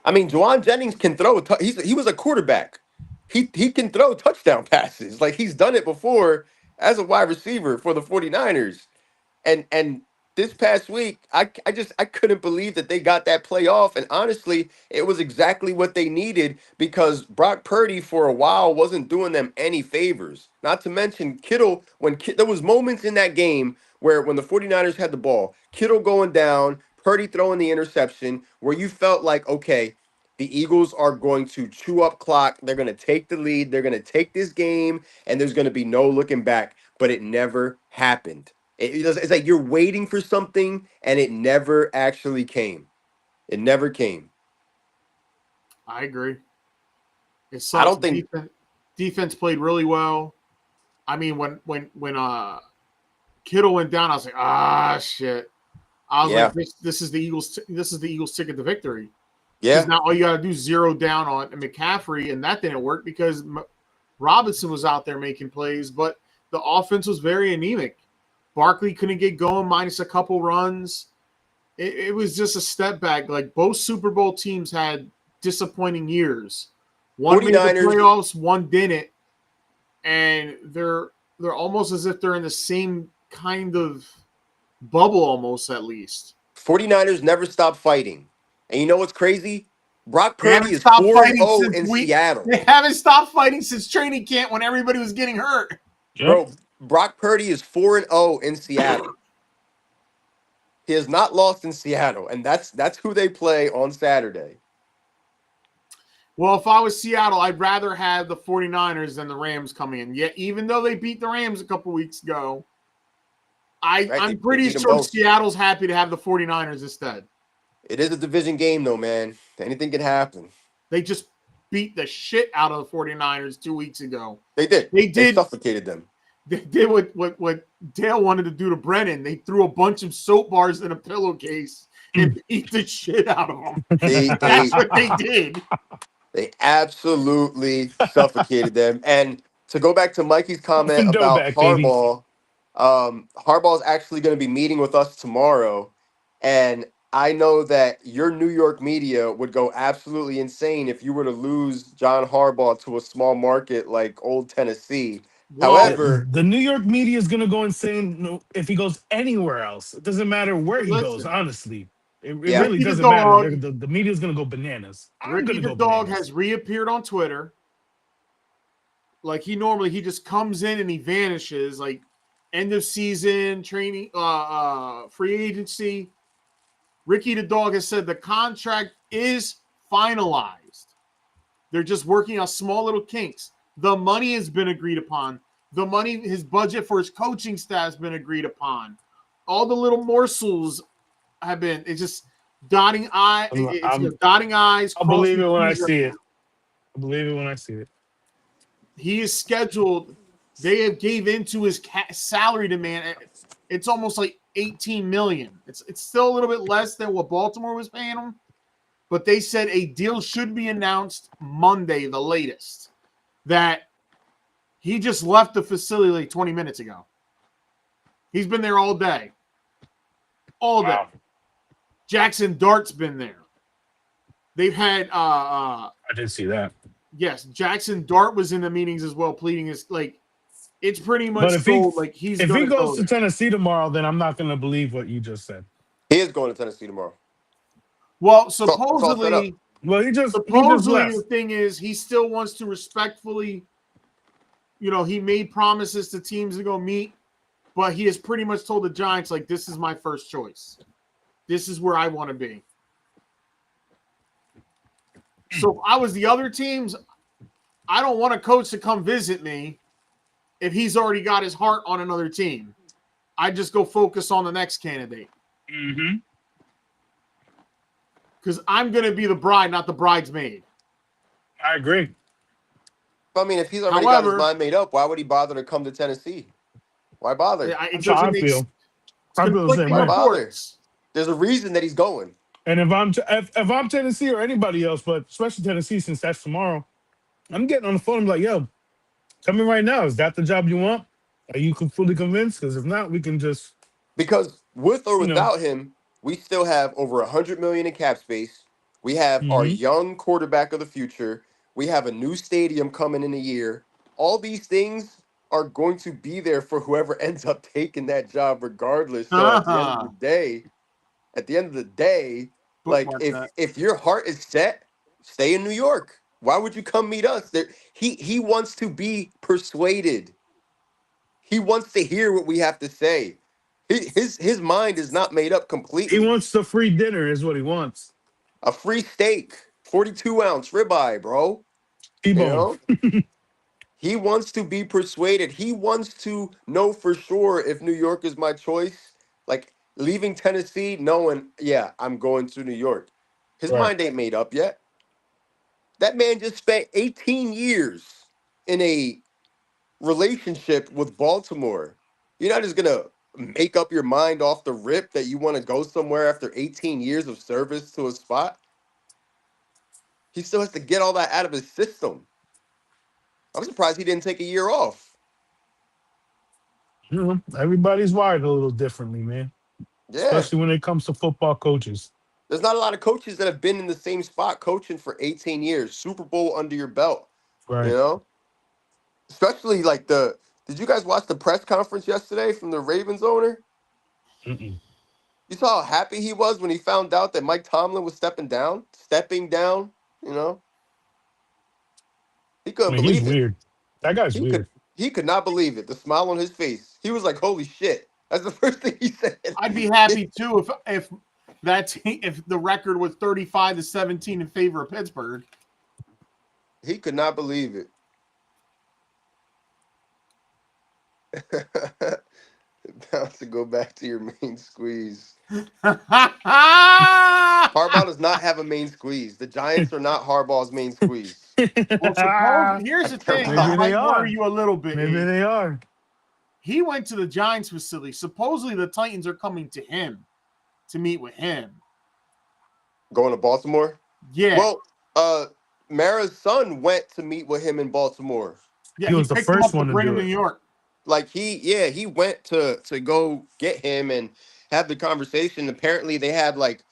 I mean, Juwan Jennings can throw. He was a quarterback. He can throw touchdown passes. Like, he's done it before as a wide receiver for the 49ers. And this past week, I couldn't believe that they got that play off. And honestly, it was exactly what they needed because Brock Purdy for a while wasn't doing them any favors. Not to mention Kittle, there was moments in that game where when the 49ers had the ball, Kittle going down, Purdy throwing the interception, where you felt like, okay, the Eagles are going to chew up clock. They're going to take the lead. They're going to take this game, and there's going to be no looking back. But it never happened. It's like you're waiting for something, and it never actually came. It never came. I agree. It sucks. I don't think defense played really well. I mean, when Kittle went down, I was like, shit. I was like, this is the Eagles' ticket to victory. Yeah. Now all you got to do is zero down on McCaffrey, and that didn't work because Robinson was out there making plays, but the offense was very anemic. Barkley couldn't get going minus a couple runs. It was just a step back. Like, both Super Bowl teams had disappointing years. One made the playoffs, one didn't, and they're almost as if they're in the same kind of bubble, almost at least. 49ers never stop fighting. And you know what's crazy? Brock Purdy is 4-0 in Seattle. They haven't stopped fighting since training camp when everybody was getting hurt. Yep. Bro, Brock Purdy is 4-0 in Seattle. He has not lost in Seattle, and that's who they play on Saturday. Well, if I was Seattle, I'd rather have the 49ers than the Rams coming in. Yet, even though they beat the Rams a couple weeks ago, I'm pretty sure Seattle's happy to have the 49ers instead. It is a division game, though, man. Anything can happen. They just beat the shit out of the 49ers 2 weeks ago. They did. They suffocated them. They did what Dale wanted to do to Brennan. They threw a bunch of soap bars in a pillowcase and beat the shit out of them. That's what they did. They absolutely suffocated them. And to go back to Mikey's comment about Harbaugh, Harbaugh is actually going to be meeting with us tomorrow. And I know that your New York media would go absolutely insane if you were to lose John Harbaugh to a small market like Old Tennessee. Whoa. However, the New York media is going to go insane if he goes anywhere else. It doesn't matter where he goes, honestly. It really doesn't matter. The media is going to go bananas. Ricky the Dog has reappeared on Twitter. Like he just comes in and he vanishes. Like, end of season, training, free agency. Ricky the Dog has said the contract is finalized. They're just working on small little kinks. The money has been agreed upon. His budget for his coaching staff has been agreed upon. All the little morsels have been. It's just dotting I's. Dotting I's. I'll believe it when I see it. I believe it when I see it. He is scheduled. They have gave into his salary demand. It's almost like $18 million. It's still a little bit less than what Baltimore was paying him, but they said a deal should be announced Monday, the latest. That he just left the facility like 20 minutes ago. He's been there all day. All day. Wow. Jackson Dart's been there. They've had I did see that. Yes, Jackson Dart was in the meetings as well, pleading his like it's pretty much if he goes to Tennessee tomorrow, then I'm not gonna believe what you just said. He is going to Tennessee tomorrow. Well, supposedly he just the thing is he still wants to respectfully, he made promises to teams to go meet, but he has pretty much told the Giants, like, this is my first choice. This is where I want to be. So if I was the other teams, I don't want a coach to come visit me if he's already got his heart on another team. I just go focus on the next candidate. Mm-hmm. Because I'm going to be the bride, not the bridesmaid. I agree. I mean, if he's already got his However, mind made up, why would he bother to come to Tennessee? Why bother? it That's how doesn't I make feel. it's I feel the same conflicting Why way. bother? reports. There's a reason that he's going. And if I'm Tennessee or anybody else, but especially Tennessee, since that's tomorrow, I'm getting on the phone. I'm like, yo, tell me right now, is that the job you want? Are you fully convinced? Because if not, we can just, Because with or you know. without him, we still have over 100 million in cap space. We have our Hmm. young quarterback of the future. We have a new stadium coming in a year. All these things are going to be there for whoever ends up taking that job, regardless. So at the end of the day, like Bookmark that. if your heart is set, stay in New York. Why would you come meet us? He wants to be persuaded. He wants to hear what we have to say. His mind is not made up He completely. wants the free dinner, is what he wants. A free steak, 42-ounce ribeye, bro. You T-bone. know, he wants to be persuaded. He wants to know for sure if New York is my choice. Like leaving Tennessee, knowing, yeah, I'm going to New York. His Right. mind ain't made up yet. That man just spent 18 years in a relationship with Baltimore. You're not just gonna make up your mind off the rip that you want to go somewhere after 18 years of service to a spot. He still has to get all that out of his system. I'm surprised he didn't take a year off. You know, everybody's wired a little differently, man. Yeah. Especially when it comes to football coaches. There's not a lot of coaches that have been in the same spot coaching for 18 years, Super Bowl under your belt, you Right. know? Especially like did you guys watch the press conference yesterday from the Ravens owner? Mm-mm. You saw how happy he was when he found out that Mike Tomlin was stepping down, you know? He I couldn't mean, he's believe it. weird. That guy's He could weird. he could not believe it. The smile on his face. He was like, "Holy shit!" That's the first thing he said. I'd be happy too if the record was 35-17 in favor of Pittsburgh. He could not believe it. About to go back to your main squeeze. Harbaugh does not have a main squeeze. The Giants are not Harbaugh's main squeeze. Well, suppose here's the They're thing Maybe that not. they might worry are. you a little bit. Maybe Abe. they are. He went to the Giants facility. Supposedly the Titans are coming to him to meet with him. Going to Baltimore? Yeah. Well, Mara's son went to meet with him in Baltimore. Yeah, He he was the picked him first up to one to bring him do to New it. York. Like he went to go get him and have the conversation. Apparently they had like,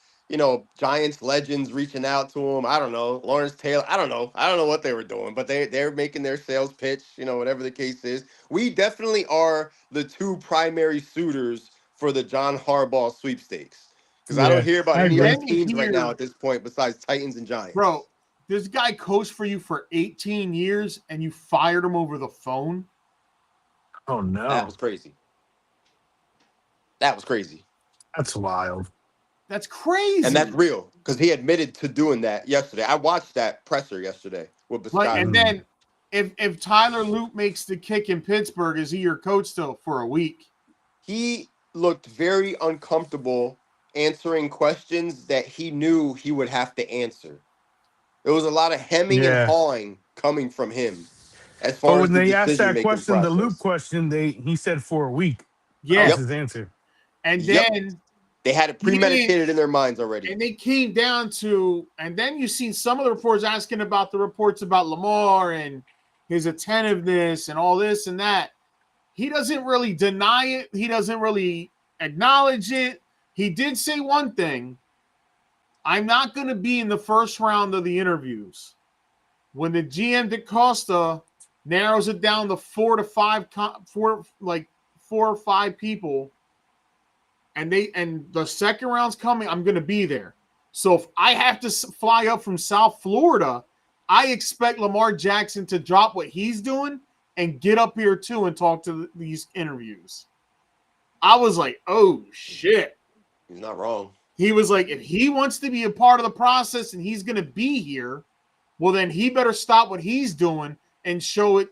Giants legends reaching out to him. I don't know, Lawrence Taylor. I don't know what they were doing, but they're making their sales pitch, whatever the case is. We definitely are the two primary suitors for the John Harbaugh sweepstakes. Because I don't Yeah, hear about I And any other agree. then you teams right now hear, at this point besides Titans and Giants. bro, this guy coached for you for 18 years and you fired him over the phone. Oh That no, was crazy. That was crazy. that's wild. That's And that's crazy. real because he admitted to doing that yesterday. I watched that presser yesterday with Like, and Biscotti. Mm. then if Tyler Loop makes the kick in Pittsburgh, is he your coach still for a week? He looked very uncomfortable answering questions that he knew he would have to answer. There was a lot of hemming and Yeah. hawing coming from him as But far as when the they asked decision that making question, the loop process. question, he said for a week. That was Yeah. Yep. his answer. And Yep. then They had it he didn't, premeditated in their minds already. and they came down to, and then you've seen some of the reports asking about the reports about Lamar and his attentiveness and all this and that. He doesn't really deny it. He doesn't really acknowledge it. He did say one thing. I'm not going to be in the first round of the interviews. When the GM DaCosta narrows it down to four or five people, and the second round's coming, I'm going to be there. So if I have to fly up from South Florida, I expect Lamar Jackson to drop what he's doing and get up here too and talk to these interviews. I was like, oh shit. He's not wrong. He was like, if he wants to be a part of the process and he's going to be here, well, then he better stop what he's doing and show it.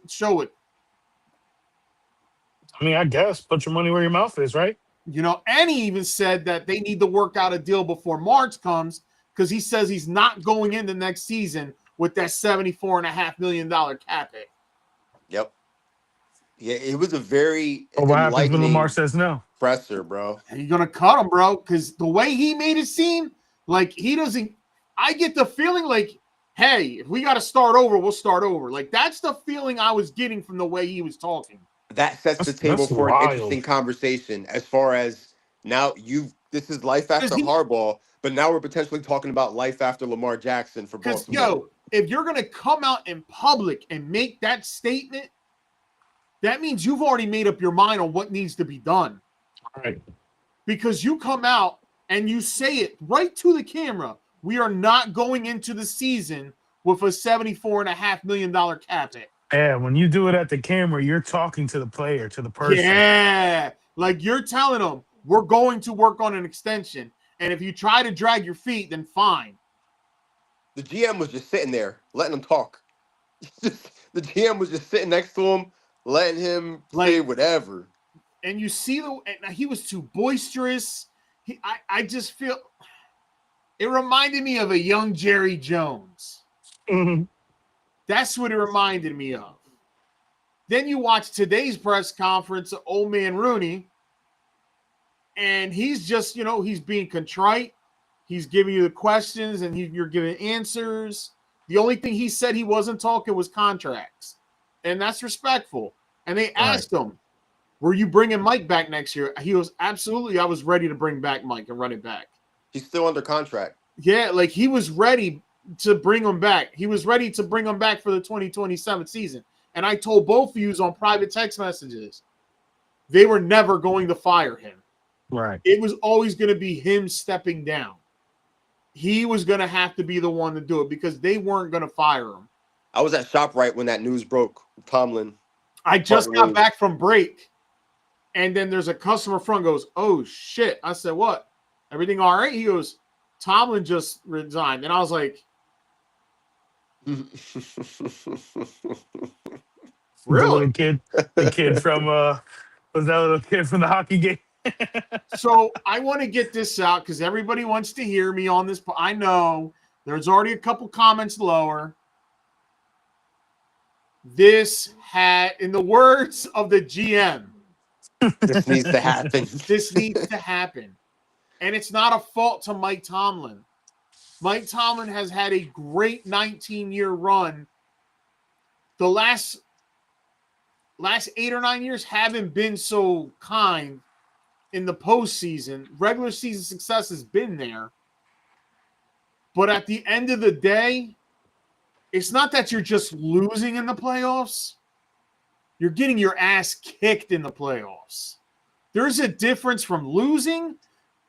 I mean, I guess put your money where your mouth is, right? And he even said that they need to work out a deal before March comes because he says he's not going into next season with that $74.5 million cap hit. Yep. Yeah, it was a very But what happens when Lamar enlightening says no? presser, bro. And you're gonna cut him, bro, because the way he made it seem like he doesn't. I get the feeling like, hey, if we got to start over, we'll start over. Like that's the feeling I was getting from the way he was talking. That sets the table That's for an wild. interesting conversation as far as now this is life after He, Harbaugh, but now we're potentially talking about life after Lamar Jackson for because Baltimore. if you're gonna come out in public and make that statement, that means you've already made up your mind on what needs to be done. Right. Because you come out and you say it right to the camera. We are not going into the season with a $74.5 million cap hit. Yeah, when you do it at the camera, you're talking to the player, to the person. Yeah, like you're telling them, we're going to work on an extension. And if you try to drag your feet, then fine. The GM was just sitting there, letting him talk. The GM was just sitting next to him, letting him say whatever. And you see he was too boisterous. I just feel it reminded me of a young Jerry Jones. Mm-hmm. That's what it reminded me of. Then you watch today's press conference of old man Rooney, and he's just, he's being contrite. He's giving you the questions, and you're giving answers. The only thing he said he wasn't talking was contracts, and that's respectful. And they asked him, were you bringing Mike back next year? He goes, absolutely. I was ready to bring back Mike and run it back. He's still under contract. Yeah, like he was ready to bring him back. He was ready to bring him back for the 2027 season. And I told both of you on private text messages, they were never going to fire him. Right. It was always going to be him stepping down. He was going to have to be the one to do it because they weren't going to fire him. I was at ShopRite when that news broke. Tomlin. I just got back from break. And then there's a customer front goes, oh, shit. I said, what? Everything all right? He goes, Tomlin just resigned. And I was like, really? The kid from was that little kid from the hockey game? So I want to get this out because everybody wants to hear me on this. I know there's already a couple comments lower. This had, in the words of the GM, this needs to happen. This needs to happen. And it's not a fault to Mike Tomlin. Mike Tomlin has had a great 19-year run. The last 8 or 9 years haven't been so kind in the postseason. Regular season success has been there. But at the end of the day, it's not that you're just losing in the playoffs. You're getting your ass kicked in the playoffs. There's a difference from losing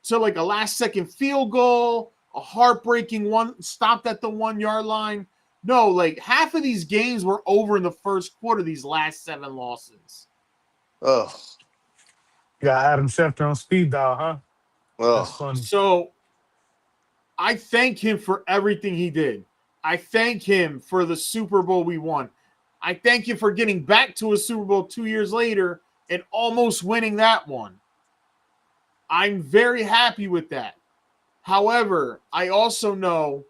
to like a last-second field goal, a heartbreaking one stopped at the 1 yard line. No, like half of these games were over in the first quarter, these last 7 losses. Ugh. Got Adam Schefter on speed dial, huh? Ugh. That's funny. So I thank him for everything he did. I thank him for the Super Bowl we won. I thank you for getting back to a Super Bowl 2 years later and almost winning that one. I'm very happy with that. However, I also know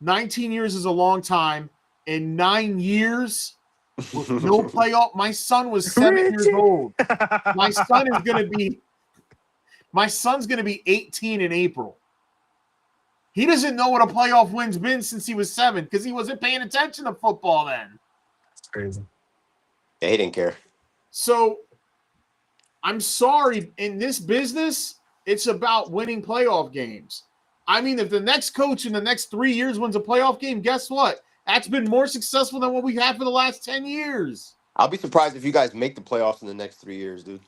19 years is a long time. In 9 years with no playoff, my son was 7 years old. My son's going to be 18 in April. He doesn't know what a playoff win's been since he was 7 because he wasn't paying attention to football then. That's crazy. Yeah, he didn't care. So I'm sorry, in this business, it's about winning playoff games. I mean, if the next coach in the next 3 years wins a playoff game, guess what? That's been more successful than what we had for the last 10 years. I'll be surprised if you guys make the playoffs in the next 3 years, dude.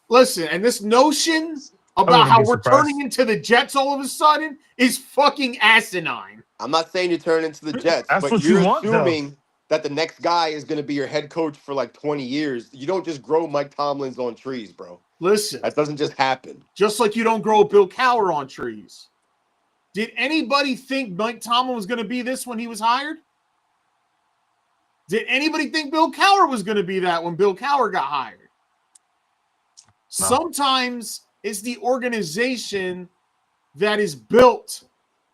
Listen, and this notion about how we're turning into the Jets all of a sudden is fucking asinine. I'm not saying you turn into the Jets, but you're assuming that the next guy is going to be your head coach for like 20 years. You don't just grow Mike Tomlins on trees, bro. Listen. That doesn't just happen. Just like you don't grow Bill Cowher on trees. Did anybody think Mike Tomlin was going to be this when he was hired? Did anybody think Bill Cowher was going to be that when Bill Cowher got hired? No. Sometimes it's the organization that is built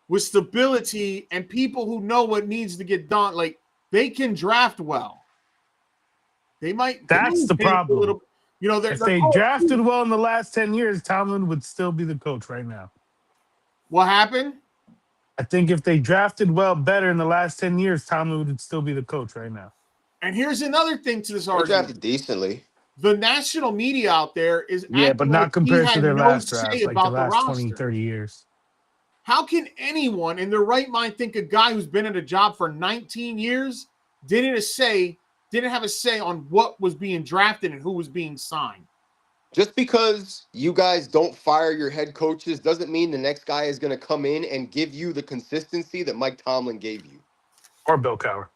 with stability and people who know what needs to get done. Like, they can draft well. They might That's the tank a problem. little. You know, If they drafted well in the last 10 years, Tomlin would still be the coach right now. What happened? I think if they drafted well better in the last 10 years, Tomlin would still be the coach right now. And here's another thing to this They argument. drafted decently. The national media out there is Yeah, acting but not like he compared to had their no last say drafts, like the about the last roster. 20, 30 years. How can anyone in their right mind think a guy who's been at a job for 19 years didn't have a say on what was being drafted and who was being signed? Just because you guys don't fire your head coaches doesn't mean the next guy is going to come in and give you the consistency that Mike Tomlin gave you. Or Bill Cowher.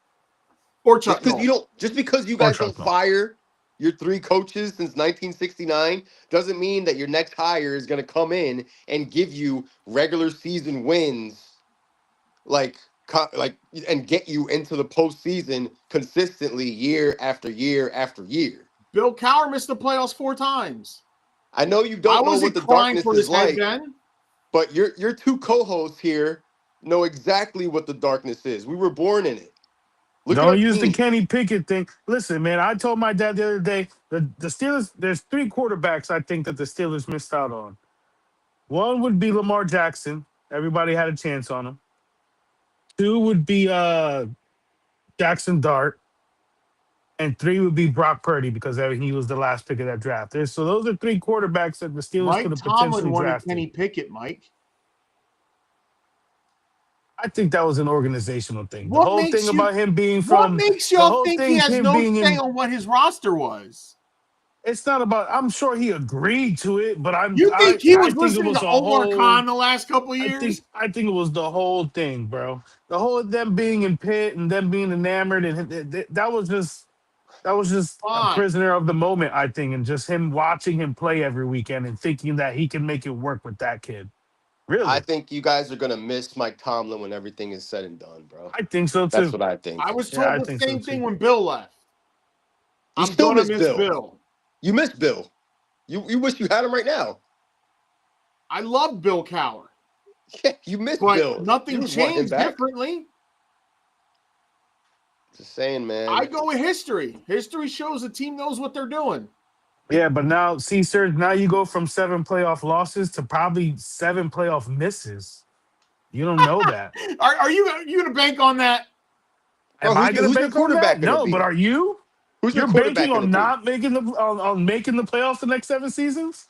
Or Chuck Noll. Just because you guys don't fire your 3 coaches since 1969 doesn't mean that your next hire is going to come in and give you regular season wins, like and get you into the postseason consistently year after year after year. Bill Cowher missed the playoffs 4 times. I know you don't know what the darkness is like, but your 2 co-hosts here know exactly what the darkness is. We were born in it. Don't use the Kenny Pickett thing. Listen, man, I told my dad the other day, the Steelers, there's 3 quarterbacks I think that the Steelers missed out on. One would be Lamar Jackson. Everybody had a chance on him. 2 would be Jackson Dart. And 3 would be Brock Purdy because he was the last pick of that draft. So those are 3 quarterbacks that the Steelers could have potentially drafted. Kenny Pickett, Mike. I think that was an organizational thing. The whole thing about him being from... What makes y'all think he has no say on what his roster was? It's not about... I'm sure he agreed to it, but You think he was listening to Omar Khan the last couple of years? I think it was the whole thing, bro. The whole them being in Pitt and them being enamored, and that was just a prisoner of the moment, I think, and just him watching him play every weekend and thinking that he can make it work with that kid. Really? I think you guys are going to miss Mike Tomlin when everything is said and done, bro. I think so, too. That's what I think. I was told the same thing when Bill left. You still miss Bill. You miss Bill. You wish you had him right now. I love Bill Cowher. Yeah, you miss Bill. Nothing changed differently. Just saying, man. I go with history. History shows the team knows what they're doing. Yeah, but now, see, sir, now you go from 7 playoff losses to probably 7 playoff misses. You don't know that. Are you going to bank on that? Am I going to bank on that? No, but are you? You're banking on not making making the playoffs the next 7 seasons?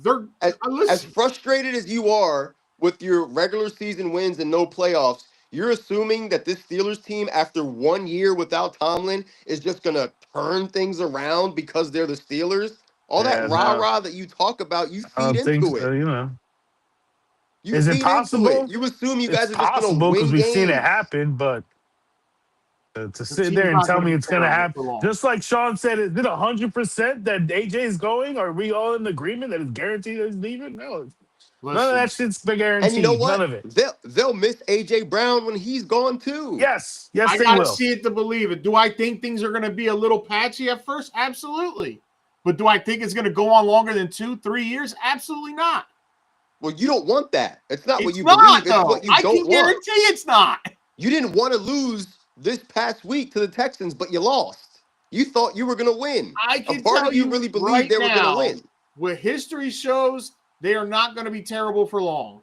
They're as frustrated as you are with your regular season wins and no playoffs. You're assuming that this Steelers team, after 1 year without Tomlin, is just going to turn things around because they're the Steelers? All that rah-rah that you talk about, you feed into it. So, you know. Is it possible? You assume you guys are just going to win because we've seen it games. happen, but to sit there and tell me it's going to happen, just like Sean said, is it 100% that AJ is going? Are we all in agreement that it's guaranteed that he's leaving? No. None of that shit's guaranteed. And you know what? None of it. They'll miss AJ Brown when he's gone too. Yes, they will. I gotta see it to believe it. Do I think things are going to be a little patchy at first? Absolutely. But do I think it's going to go on longer than 2-3 years? Absolutely not. Well, you don't want that. It's not what you believe. It's what you don't want. I can guarantee it's not. You didn't want to lose this past week to the Texans, but you lost. You thought you were going to win. I can A part tell of you really believed right they were going to win. What history shows, they are not going to be terrible for long.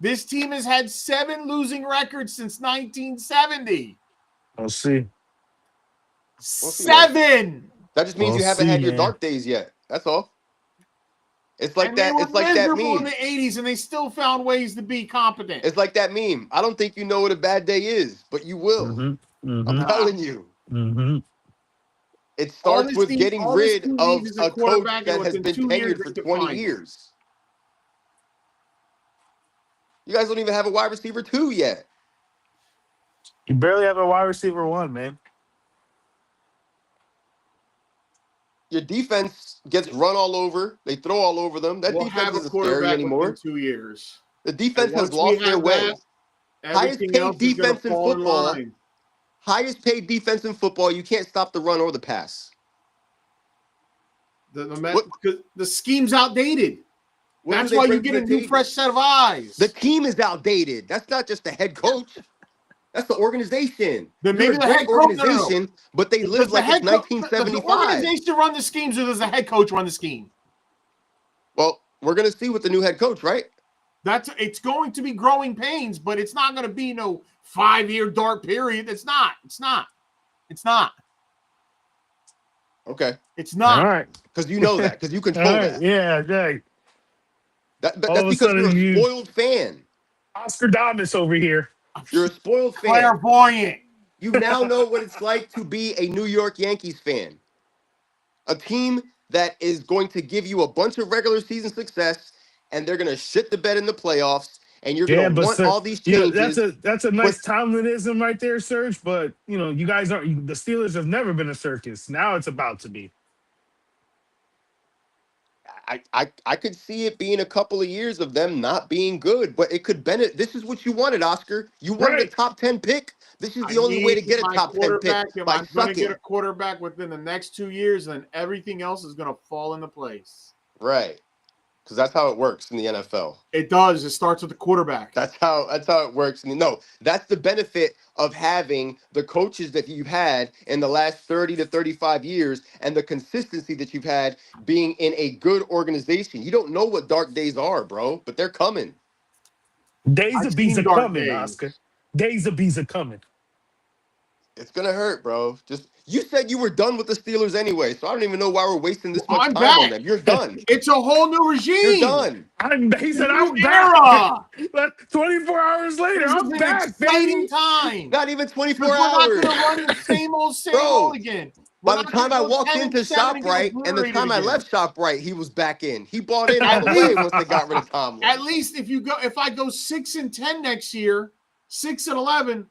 This team has had 7 losing records since 1970. We'll see. 7. That just means you haven't had your dark days yet. That's all. It's like that. It's like that meme in the 80s, and they still found ways to be competent. It's like that meme. I don't think you know what a bad day is, but you will. I'm telling you. It starts with getting rid of a coach that has been tenured for 20 years. You guys don't even have a wide receiver 2 yet. You barely have a wide receiver 1, man. Your defense gets run all over. They throw all over them. That defense isn't scary anymore. 2 years. The defense has lost their way. Highest paid defense in football. Highest paid defense in football. You can't stop the run or the pass. The scheme's outdated. That's why you get a new fresh set of eyes. The team is outdated. That's not just the head coach. That's the organization. Then You're maybe a the great head coach, organization, but they live like it's 1975. Does the organization run the schemes, or does the head coach run the scheme? Well, we're gonna see with the new head coach, right? It's going to be growing pains, but it's not going to be no 5-year dark period. It's not. Okay. It's not. All right. Because you know that. Because you control that. Yeah. That's because you're a spoiled fan. Oscar Davis over here. You're a spoiled fan. Clairvoyant. You now know what it's like to be a New York Yankees fan. A team that is going to give you a bunch of regular season success, and they're going to shit the bed in the playoffs, and you're going to want all these changes. That's a nice Tomlinism right there, Serge. But, you guys aren't – the Steelers have never been a circus. Now it's about to be. I could see it being a couple of years of them not being good, but it could benefit. This is what you wanted, Oscar. You wanted a top 10 pick. This is the only way to get a top 10 pick. I'm going to get a quarterback within the next 2 years, and everything else is going to fall into place. Right. Because that's how it works in the NFL. It does. It starts with the quarterback. That's how it works. No, that's the benefit of having the coaches that you've had in the last 30 to 35 years and the consistency that you've had being in a good organization. You don't know what dark days are, bro, but they're coming. Days of bees are coming, Oscar. Days of bees are coming. It's going to hurt, bro. You said you were done with the Steelers anyway, so I don't even know why we're wasting this much time on them. You're done. It's a whole new regime. You're done. He said, I'm back. 24 hours later, I'm back, exciting time. Not even 24 hours. We're not going to run the same old again. By the time I walked into ShopRite and the time I left ShopRite, he was back in. He bought in all the way once they got rid of Tomlin. At least if I go 6-10 next year, 6-11,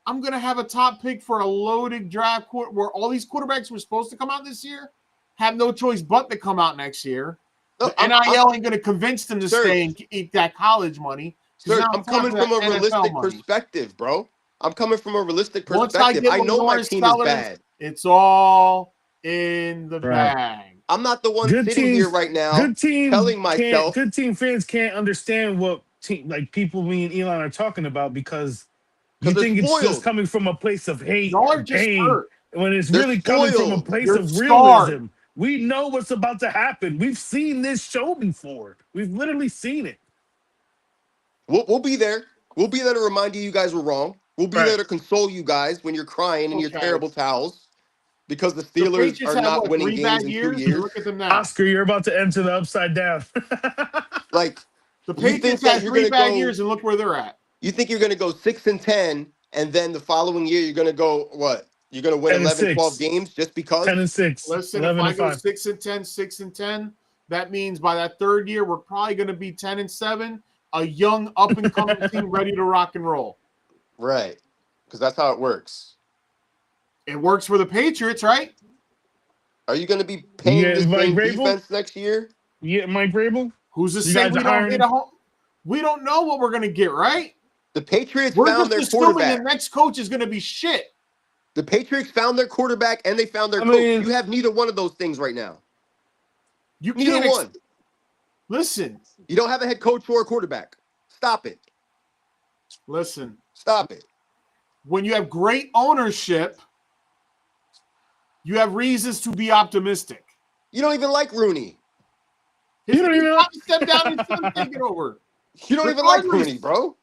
I'm going to have a top pick for a loaded draft where all these quarterbacks were supposed to come out this year have no choice but to come out next year. The NIL ain't going to convince them to stay and eat that college money. Sir, I'm coming from a realistic perspective, bro. I'm coming from a realistic perspective. I know my team is bad. It's all in the bag. I'm not the one sitting here right now telling myself. Good team fans can't understand what people, me and Elon are talking about because you think it's just coming from a place of hate and pain when it's really coming from a place of realism. We know what's about to happen. We've seen this show before. We've literally seen it. We'll be there. We'll be there to remind you guys were wrong. We'll be there to console you guys when you're crying in your terrible towels because the Steelers are not winning games in 2 years. Look at them now. Oscar, you're about to enter the upside down. The Patriots had 3 bad years, and look where they're at. You think you're going to go 6-10, and then the following year you're going to go what? You're going to win 11, 12 games just because? 10-6. Listen, if I go 6-10, 6-10, that means by that third year we're probably going to be 10-7, a young up-and-coming team ready to rock and roll. Right, because that's how it works. It works for the Patriots, right? Are you going to be paying the same defense next year? Yeah, Mike Vrabel? Who's to say we don't get a home? We don't know what we're going to get, right? The Patriots found their quarterback. The next coach is going to be shit. The Patriots found their quarterback and they found their coach. You have neither one of those things right now. Neither one. Listen. You don't have a head coach or a quarterback. Stop it. Listen. Stop it. When you have great ownership, you have reasons to be optimistic. You don't even like Rooney. You don't even like to step down and take it over. You don't even like Rooney, bro.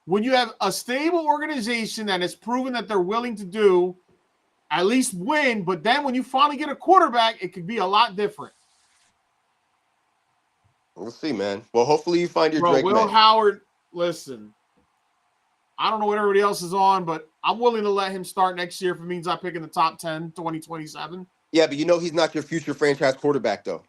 When you have a stable organization that has proven that they're willing to do at least win, but then when you finally get a quarterback, it could be a lot different. We'll see, man. Well, hopefully you find your Drake. Will Howard, listen, I don't know what everybody else is on, but I'm willing to let him start next year if it means I pick in the top 10, 2027. Yeah, but he's not your future franchise quarterback, though.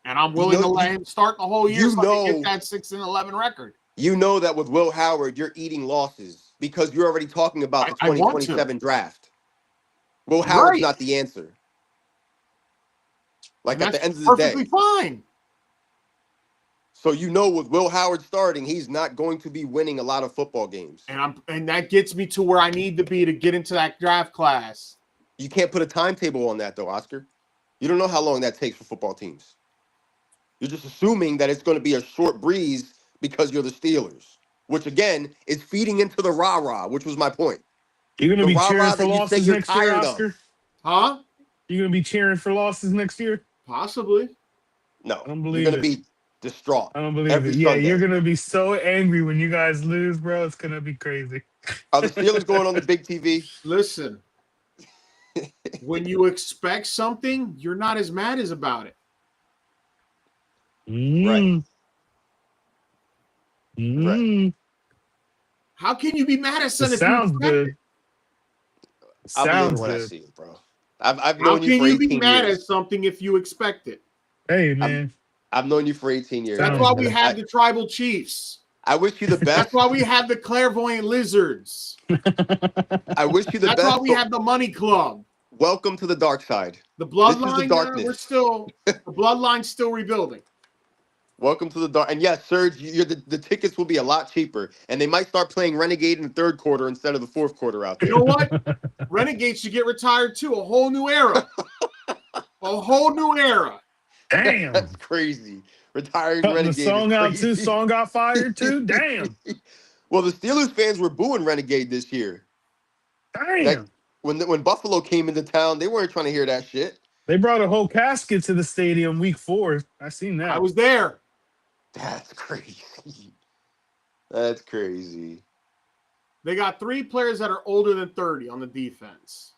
And I'm willing to let him start the whole year so I can get that 6-11 record. You know that with Will Howard, you're eating losses because you're already talking about the 2027 draft. Will Howard's not the answer. At the end of the day. Perfectly fine. So with Will Howard starting, he's not going to be winning a lot of football games. And that gets me to where I need to be to get into that draft class. You can't put a timetable on that, though, Oscar. You don't know how long that takes for football teams. You're just assuming that it's going to be a short breeze because you're the Steelers, which again is feeding into the rah-rah, which was my point. You're gonna The be cheering rah-rah for that you say losses you're next year, tired of. Oscar? Huh? You're gonna be cheering for losses next year? Possibly. No, I don't you're believe going to it. be distraught I don't believe every it. Yeah, you're Sunday. gonna be so angry when you guys lose, bro. It's gonna be crazy. Are the Steelers going on the big TV? Listen, when you expect something, you're not as mad as about it. Right, Mm, right. mm. How can you be mad at It something if you sounds expect it? good. I'll believe it Sounds when I good. see it, bro. I've How known you can for you be 18 mad at years. something if you expect it? Hey, I'm, man. I've known you for 18 years, That's Sounds why man. we good. have the tribal chiefs. I wish you the That's best. why we have the clairvoyant lizards. I wish you the That's why best, we but have the money club. welcome to the dark side. The This is the bloodline, darkness. the bloodline's still rebuilding. Welcome to the dark. And yes, Serge, the tickets will be a lot cheaper, and they might start playing Renegade in the third quarter instead of the fourth quarter out You there. know what? Renegades should get retired too. A whole new era. A whole new era. Damn. That's crazy. Retiring Cutting the Renegade is song out too. crazy. Song got fired too. Damn. Well, the Steelers fans were booing Renegade this year. That Damn. when Buffalo came into town, they weren't trying to hear that shit. They brought a whole casket to the stadium week 4. I seen I that. was there. That's crazy. That's crazy. They got 3 players that are older than 30 on the defense.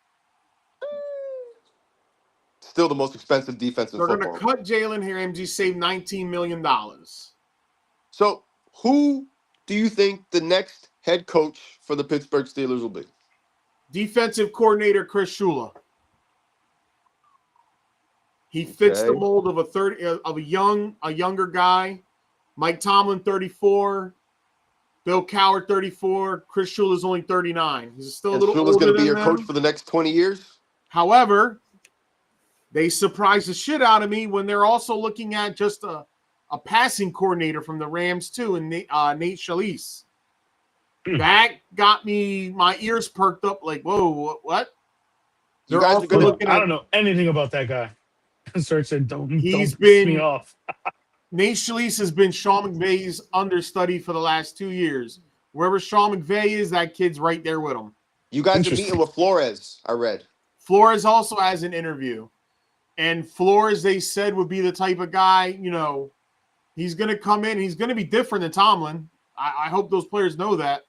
Still the most expensive defense in They're going to football. cut Jalen Ramsey, save $19 million. So, who do you think the next head coach for the Pittsburgh Steelers will be? Defensive coordinator Chris Shula. He fits the Okay. mold of a younger guy. Mike Tomlin, 34. Bill Cowher, 34. Chris Shula is only 39. He's still a And little Shula's older going to be than your coach them. for the next 20 years? However, they surprised the shit out of me when they're also looking at just a passing coordinator from the Rams too, and Nate Schalise. That got me my ears perked up like, whoa, what? You They're guys are also going to looking I at don't know anything about that guy. Search said, don't He's piss me been- off. Nate Schalise has been Sean McVay's understudy for the last 2 years. Wherever Sean McVay is, that kid's right there with him. You guys are Interesting. meeting with Flores, I read. Flores also has an interview. And Flores, they said, would be the type of guy, he's going to come in. He's going to be different than Tomlin. I hope those players know that.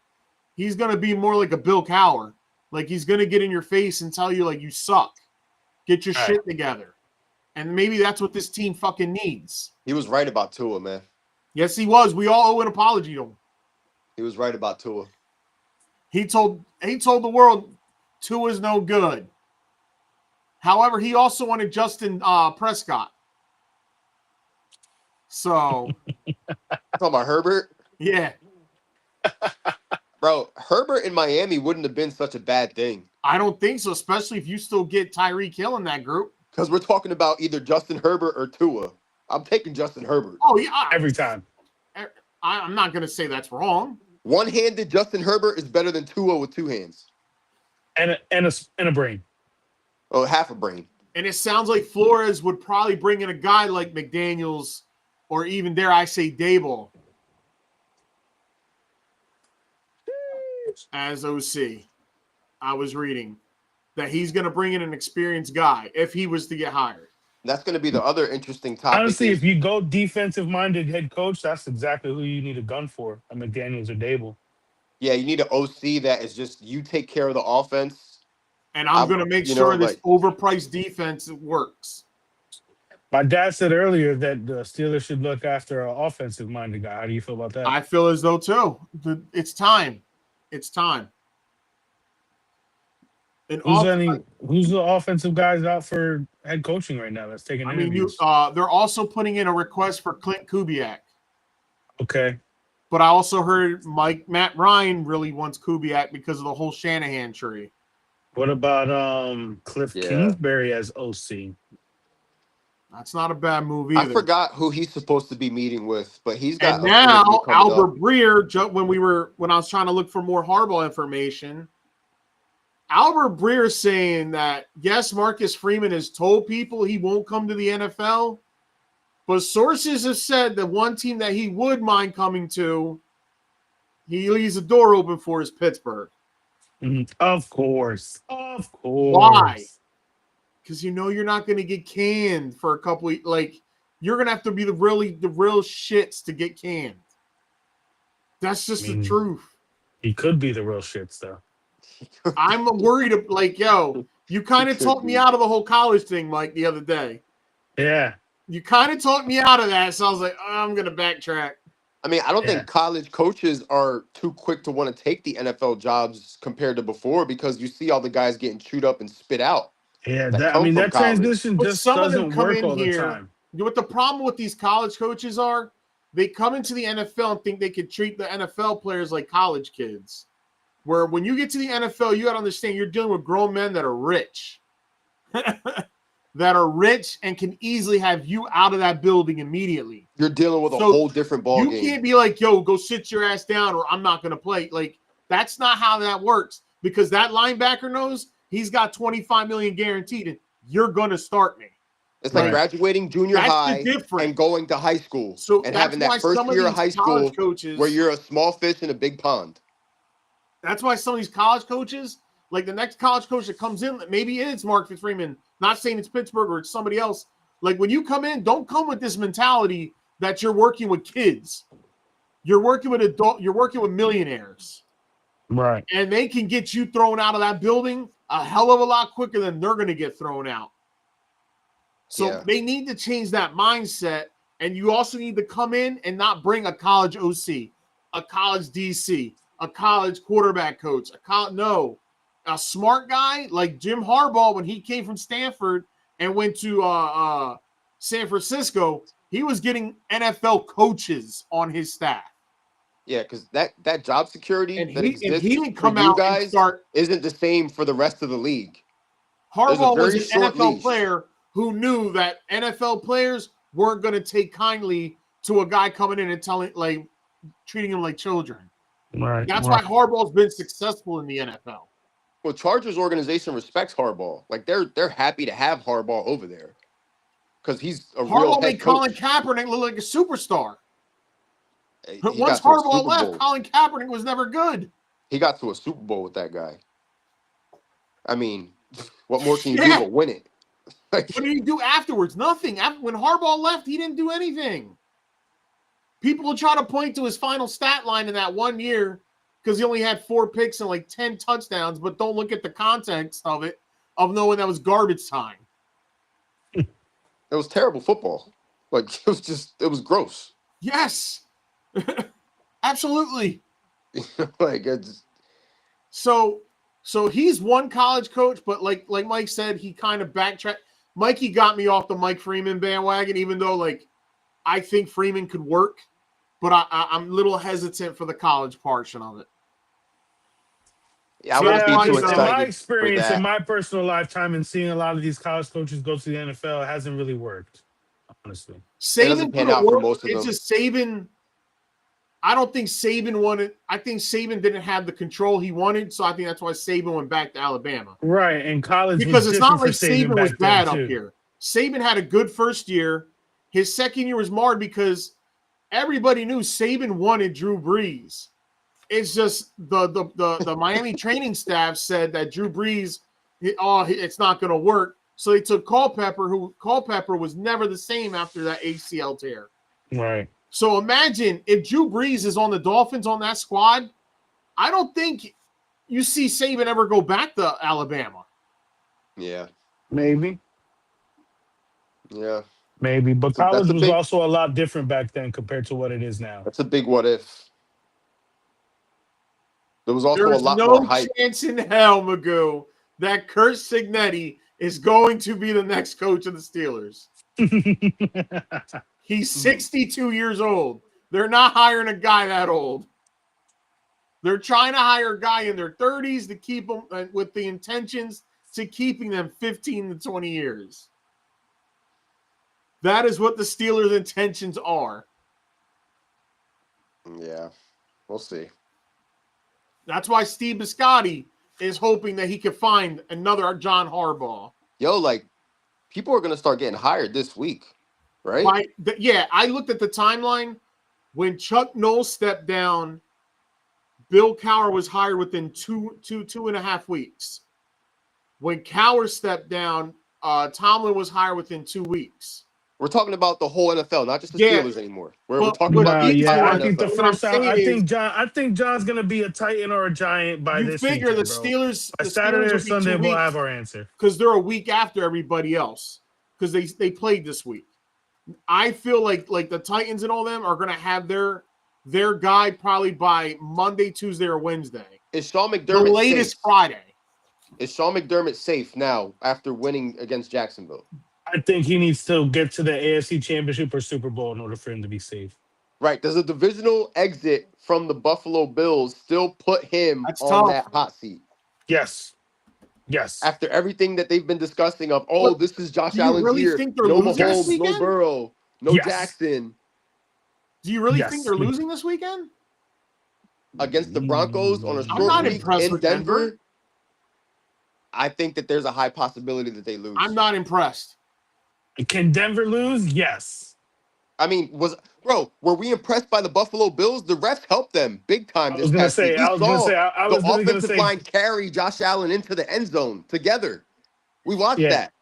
He's going to be more like a Bill Cowher. Like, he's going to get in your face and tell you, like, you suck. Get your shit together. And maybe that's what this team fucking needs. He was right about Tua, man. Yes, he was. We all owe an apology to him. He was right about Tua. He told the world Tua's no good. However, he also wanted Justin Prescott. So, Talking about Herbert? yeah. Bro, Herbert in Miami wouldn't have been such a bad thing. I don't think so, especially if you still get Tyreek Hill in that group. Because we're talking about either Justin Herbert or Tua. I'm taking Justin Herbert. Oh, yeah. Every time. I'm not going to say that's wrong. One-handed Justin Herbert is better than Tua with 2 hands. And a brain. Oh, half a brain. And it sounds like Flores would probably bring in a guy like McDaniels or even, dare I say, Dable as OC. I was reading that he's going to bring in an experienced guy if he was to get hired. That's going to be the other interesting topic. Honestly, if you go defensive-minded head coach, that's exactly who you need a gun for, a McDaniels or Dable. Yeah, you need an OC that is just, you take care of the offense. And I'm going to make sure this overpriced defense works. My dad said earlier that the Steelers should look after an offensive-minded guy. How do you feel about that? I feel as though, too. It's time. It's time. Who's the offensive guys out for head coaching right now that's taking interviews? They're also putting in a request for Clint Kubiak. Okay. But I also heard Matt Ryan really wants Kubiak because of the whole Shanahan tree. What about Cliff Kingsbury as OC? That's not a bad move either. I forgot who he's supposed to be meeting with, but he's got. And now Albert Breer, when I was trying to look for more Harbaugh information, Albert Breer is saying that yes, Marcus Freeman has told people he won't come to the NFL, But sources have said that one team that he would mind coming to, he leaves the door open for, is Pittsburgh. Of course. Of Why? course. Because you know you're not going to get canned for a couple of, like, you're going to have to be the real shits to get canned. That's just the truth. He could be the real shits, though. I'm worried, like, yo, you kind of talked me out of the whole college thing, Mike, the other day. Yeah. You kind of talked me out of that, so I was like, I'm going to backtrack. I mean, I don't think college coaches are too quick to want to take the NFL jobs compared to before, because you see all the guys getting chewed up and spit out. Yeah, that transition just some of them doesn't come work in all the here. time. What the problem with these college coaches are, they come into the NFL and think they could treat the NFL players like college kids. Where when you get to the NFL, you got to understand you're dealing with grown men that are rich. That are rich and can easily have you out of that building immediately. You're dealing with a whole different ball game. You can't be like, yo, go sit your ass down or I'm not going to play. Like, that's not how that works, because that linebacker knows he's got $25 million guaranteed and you're going to start me. It's like graduating junior high and going to high school, and having that first year of high school coaches, where you're a small fish in a big pond. That's why some of these college coaches, like the next college coach that comes in, maybe it's Mark Freeman, not saying it's Pittsburgh or it's somebody else. Like, when you come in, don't come with this mentality that you're working with kids. You're working with you're working with millionaires. Right. And they can get you thrown out of that building a hell of a lot quicker than they're going to get thrown out. So they need to change that mindset. And you also need to come in and not bring a college OC, a college DC, a college quarterback coach, a smart guy like Jim Harbaugh. When he came from Stanford and went to San Francisco, he was getting NFL coaches on his staff. Yeah, because that job security and that he didn't come for you out guys and start, isn't the same for the rest of the league. Harbaugh was an NFL player who knew that NFL players weren't going to take kindly to a guy coming in and treating him like children. Right. That's why Harbaugh's been successful in the NFL. Well, Chargers organization respects Harbaugh. Like, they're happy to have Harbaugh over there because he's a real head coach. Colin Kaepernick look like a superstar. Once Harbaugh left, Colin Kaepernick was never good. He got to a Super Bowl with that guy. I mean, what more can you do but win it? What did he do afterwards? Nothing. When Harbaugh left, he didn't do anything. People will try to point to his final stat line in that 1 year because he only had 4 picks and like 10 touchdowns, but don't look at the context of it, of knowing that was garbage time. It was terrible football. Like, it was gross. Yes. Absolutely. Like, it's so he's one college coach, but like Mike said, he kind of backtracked. Mikey got me off the Mike Freeman bandwagon, even though like I think Freeman could work, but I'm a little hesitant for the college portion of it. Yeah, I wouldn't be too excited. In my experience, in my personal lifetime, and seeing a lot of these college coaches go to the NFL, it hasn't really worked, honestly. Saban pan out for most of them. It's just Saban. I don't think Saban wanted. I think Saban didn't have the control he wanted, so I think that's why Saban went back to Alabama. Right, and college because it's not like Saban was bad up here. Saban had a good first year. His second year was marred because everybody knew Saban wanted Drew Brees. It's just the Miami training staff said that Drew Brees, it's not going to work. So they took Culpepper was never the same after that ACL tear. Right. So imagine if Drew Brees is on the Dolphins on that squad, I don't think you see Saban ever go back to Alabama. Yeah. Maybe. Yeah. Maybe. But college was also a lot different back then compared to what it is now. That's a big what if. There was also a lot more hype. There's no chance in hell, Magoo, that Kurt Signetti is going to be the next coach of the Steelers. He's 62 years old. They're not hiring a guy that old. They're trying to hire a guy in their 30s to keep them with the intentions to keeping them 15 to 20 years. That is what the Steelers' intentions are. Yeah, we'll see. That's why Steve Biscotti is hoping that he can find another John Harbaugh. Yo, like, people are going to start getting hired this week. right? I looked at the timeline. When Chuck Knowles stepped down, Bill Cowher was hired within two and a half weeks. When Cowher stepped down, Tomlin was hired within 2 weeks. We're talking about the whole NFL, not just the Steelers anymore. We're talking but about the these entire I ones, think the NFL. what I'm first out. saying I think John's gonna be a Titan or a Giant by you this figure weekend, the bro. Steelers, By the Saturday Steelers or will be Sunday, 2 we'll weeks have our answer. because they're a week after everybody else because they played this week. I feel like the Titans and all them are going to have their guy probably by Monday, Tuesday, or Wednesday. Is Sean McDermott the latest safe? Friday? Is Sean McDermott safe now after winning against Jacksonville? I think he needs to get to the AFC Championship or Super Bowl in order for him to be safe. Right. Does a divisional exit from the Buffalo Bills still put him on that hot seat? Yes. Yes. After everything that they've been discussing of, this is Josh do you Allen's really year. think they're No losing this Mahomes, no weekend? Burrow, no Yes. Jackson. Do you really think they're losing this weekend? Against the Broncos on a I'm short not week impressed in with Denver, I think that there's a high possibility that they lose. I'm not impressed. Can Denver lose? Yes. I mean, were we impressed by the Buffalo Bills? The refs helped them big time this past week. We saw the offensive line carry Josh Allen into the end zone together. We watched that.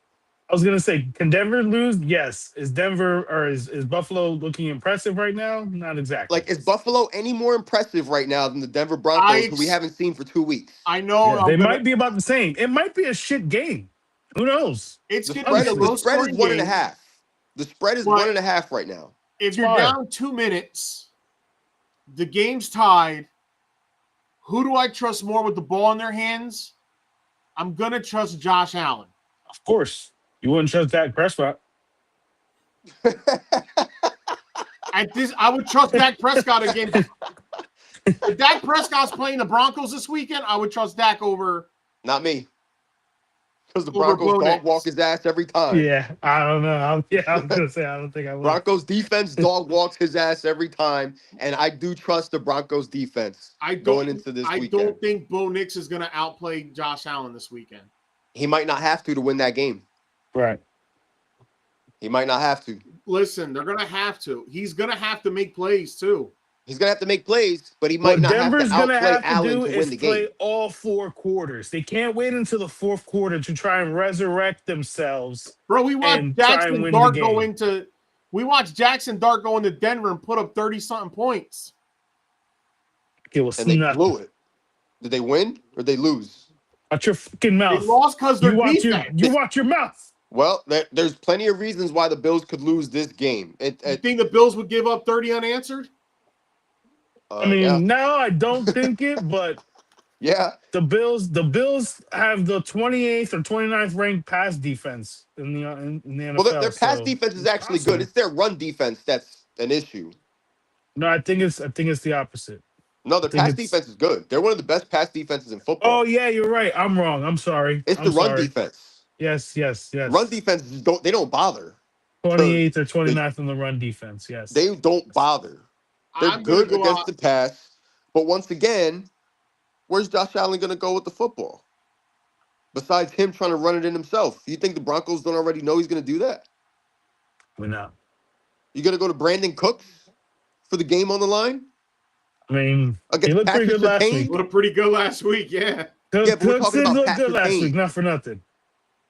I was gonna say, can Denver lose? Yes. Is Denver or is Buffalo looking impressive right now? Not exactly. Like, is Buffalo any more impressive right now than the Denver Broncos, who we haven't seen for 2 weeks? I know they might be about the same. It might be a shit game. Who knows? It's the going to be a the spread is 1.5. game. The spread is 1.5 right now. If you're down 2 minutes, the game's tied. Who do I trust more with the ball in their hands? I'm going to trust Josh Allen. Of course. You wouldn't trust Dak Prescott. I would trust Dak Prescott again. If Dak Prescott's playing the Broncos this weekend, I would trust Dak over. Not me. Because the Broncos dog walk his ass every time. Yeah, I don't know. I was going to say, I don't think I would. Broncos defense dog walks his ass every time. And I do trust the Broncos defense going into this weekend. I don't think Bo Nix is going to outplay Josh Allen this weekend. He might not have to win that game. Right. He might not have to. Listen, they're going to have to. He's going to have to make plays, too. He's going to have to make plays, but he might not Denver's have to outplay have to Allen do to win the game. Play all 4 quarters. They can't wait until the 4th quarter to try and resurrect themselves. Bro, we watched Jackson Dart go into Denver and put up 30-something points. It was and they blew it. Did they win or did they lose? Watch your fucking mouth. They lost because they're defense. You watch your mouth. Well, there's plenty of reasons why the Bills could lose this game. You think the Bills would give up 30 unanswered? No, I don't think it, but yeah, the Bills have the 28th or 29th ranked pass defense in the NFL. Well, their pass defense is actually good. It's their run defense that's an issue. No, I think it's the opposite. No, their pass defense is good. They're one of the best pass defenses in football. Oh yeah, you're right. I'm wrong. I'm sorry. It's the run defense. Yes. Run defenses don't bother. 28th or 29th in the run defense. Yes, they don't bother. They're good against the pass, but once again, where's Josh Allen going to go with the football? Besides him trying to run it in himself, you think the Broncos don't already know he's going to do that? We're not. You going to go to Brandon Cooks for the game on the line? I mean, against he looked pretty good last week. Looked pretty good last week, yeah. But we're talking about Pat good last week, not for nothing.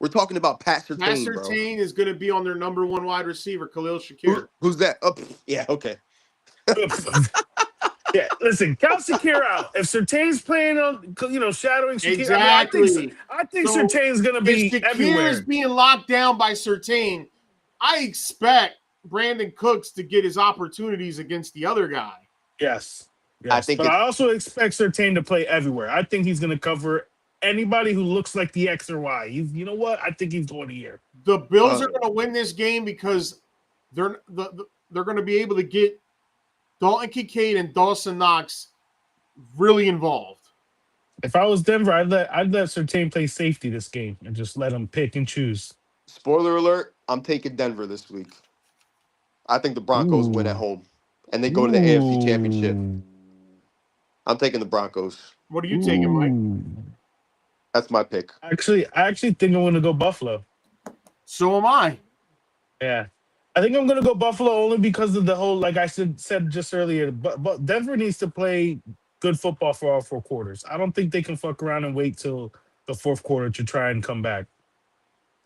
We're talking about Pat Surtain, Pat Surtain is going to be on their number 1 wide receiver, Khalil Shakir. Who's that? Oh, yeah, okay. Yeah, listen, count Shakir out. If Surtain's playing on, shadowing Shakir, exactly. I think Surtain's going to be everywhere. If Shakir is being locked down by Surtain, I expect Brandon Cooks to get his opportunities against the other guy. Yes. But I also expect Surtain to play everywhere. I think he's going to cover anybody who looks like the X or Y. You know what? I think he's going here. The Bills are going to win this game because they're going to be able to get Dalton Kincaid and Dawson Knox really involved. If I was Denver, I'd let Surtain play safety this game and just let him pick and choose. Spoiler alert, I'm taking Denver this week. I think the Broncos win at home, and they go to the AFC Championship. I'm taking the Broncos. What are you taking, Mike? That's my pick. I actually think I'm going to go Buffalo. So am I. Yeah. I think I'm gonna go Buffalo only because of the whole, like I said just earlier. But Denver needs to play good football for all 4 quarters. I don't think they can fuck around and wait till the fourth quarter to try and come back,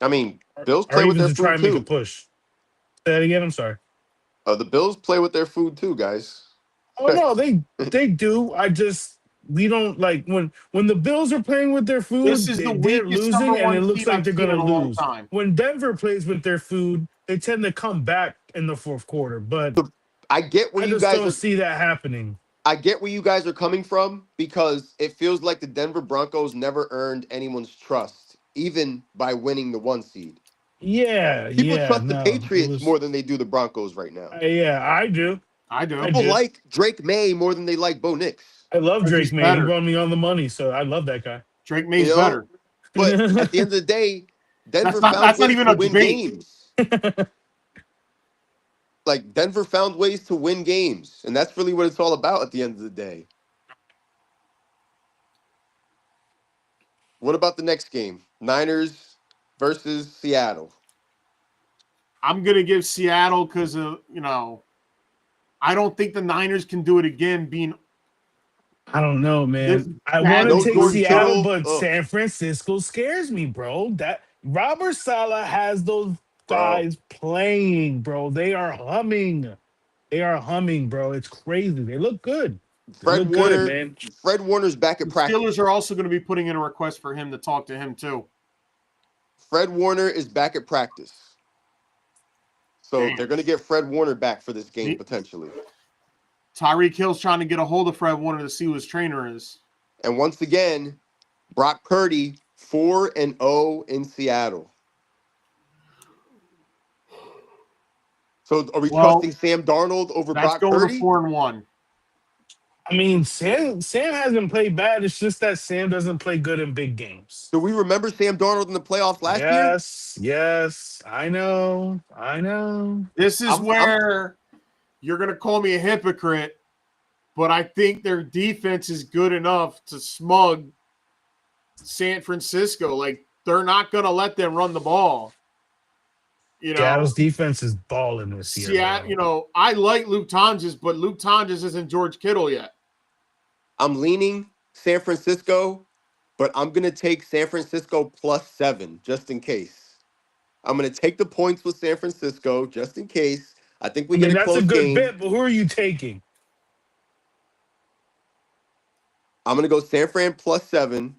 I mean, or, Bills or play with even their to try food and make a too. push. Say that again. I'm sorry. The Bills play with their food too, guys. Oh no, they do. I just we don't like when the Bills are playing with their This food, is the they're weakest number losing, and it one looks seed like I've they're seen gonna in a long lose. time. When Denver plays with their food, they tend to come back in the fourth quarter, but The- I get where I you just guys don't are. see that happening. I get where you guys are coming from because it feels like the Denver Broncos never earned anyone's trust, even by winning the 1 seed. Yeah, People yeah, trust the no, it Patriots was. more than they do the Broncos right now. Yeah, I do. I I do People do. like Drake May more than they like Bo Nix. I love because he's Drake May. He better. won me on the money, so I love that guy. Drake You May's know, better. but at the end of the day, That's Denver not found that's not ways even to a win debate. games. Like Denver found ways to win games, and that's really what it's all about at the end of the day. What about the next game? Niners versus Seattle. I'm gonna give Seattle because of I don't think the Niners can do it again. Being I don't know, this man. I want to badly No take George coached up. Seattle, Kittle. but Ugh, San Francisco scares me, bro. That Robert Sala has those bro. guys playing, bro. They are humming. They are humming, bro. It's crazy. They look good. They Fred look good, Warner. man. Fred Warner's back The at Steelers practice. are also going to be putting in a request for him to talk to him too. Fred Warner is back at practice. So Damn. they're going to get Fred Warner back for this game He, potentially. Tyreek Hill's trying to get a hold of Fred Warner to see who his trainer is. And once again, Brock Purdy 4-0 in Seattle. So are we trusting Well, Sam Darnold over that's Brock going to Purdy? 4-1. I mean, Sam hasn't played bad. It's just that Sam doesn't play good in big games. Do we remember Sam Darnold in the playoffs last year? Yes, yes. I know. I know. This is I'm where you're going to call me a hypocrite, but I think their defense is good enough to smug San Francisco. Like, they're not going to let them run the ball. Seattle's defense is balling this year, Seattle, bro. I like Luke Tonjes, but Luke Tonjes isn't George Kittle yet. I'm leaning San Francisco, but I'm gonna take San Francisco +7 just in case. I'm gonna take the points with San Francisco just in case. I think we I get mean, a that's a close good game. bet, but who are you taking? I'm gonna go San Fran +7,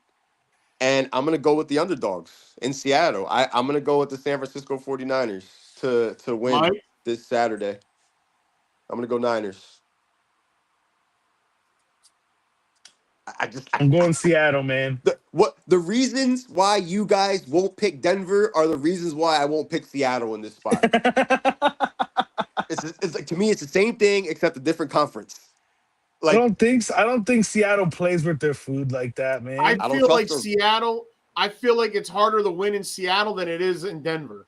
and I'm gonna go with the underdogs in Seattle. I'm gonna go with the San Francisco 49ers to win Mike, this Saturday. I'm gonna go Niners. I just I'm going Seattle, man. the reasons why you guys won't pick Denver are the reasons why I won't pick Seattle in this spot. It's like to me, it's the same thing except a different conference. Like I don't think Seattle plays with their food like that, I man. I don't feel like trust them. Seattle. I feel like it's harder to win in Seattle than it is in Denver.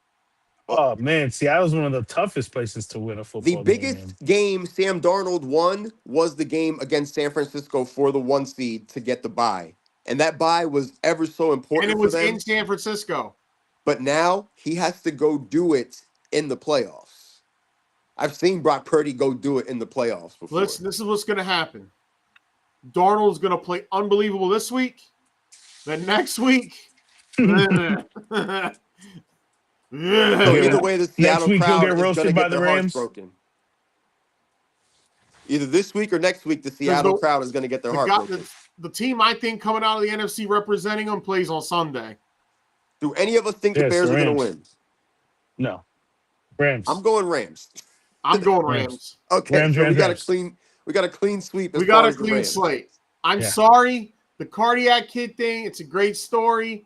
Oh man, Seattle's one of the toughest places to win a The football game, man. biggest game Sam Darnold won was the game against San Francisco for the 1 seed to get the bye, and that bye was ever so And it important for was in them. San Francisco. But now he has to go do it in the playoffs. I've seen Brock Purdy go do it in the playoffs before. This is what's going to happen. Darnold's going to play unbelievable this week. Then next week. So either Yeah. way, the Next Seattle week he'll crowd get is going to roasted by get the their hearts Rams. broken. Either this week or next week, the Because Seattle crowd is going to get their the, heart guy, broken. the team I think coming out of the NFC representing them plays on Sunday. Do any of us think the Yes, the Bears are going to Rams. win? No. I'm Rams. going Rams. I'm going Rams. Rams. Okay, Rams, so Rams, Rams. we got a clean sweep as We got far a as the clean Rams. slate. I'm Yeah. sorry. The cardiac kid thing, it's a great story.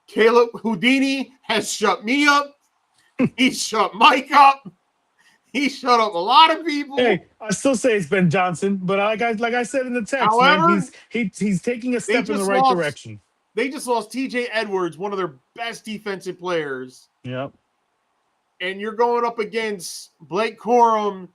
Caleb Houdini has shut me up. He shut Mike up. He shut up a lot of people. Hey, I still say it's Ben Johnson, but like I said in the text, man, However, he's taking a they step in the just right lost. direction. They just lost TJ Edwards, one of their best defensive players. Yep. And you're going up against Blake Corum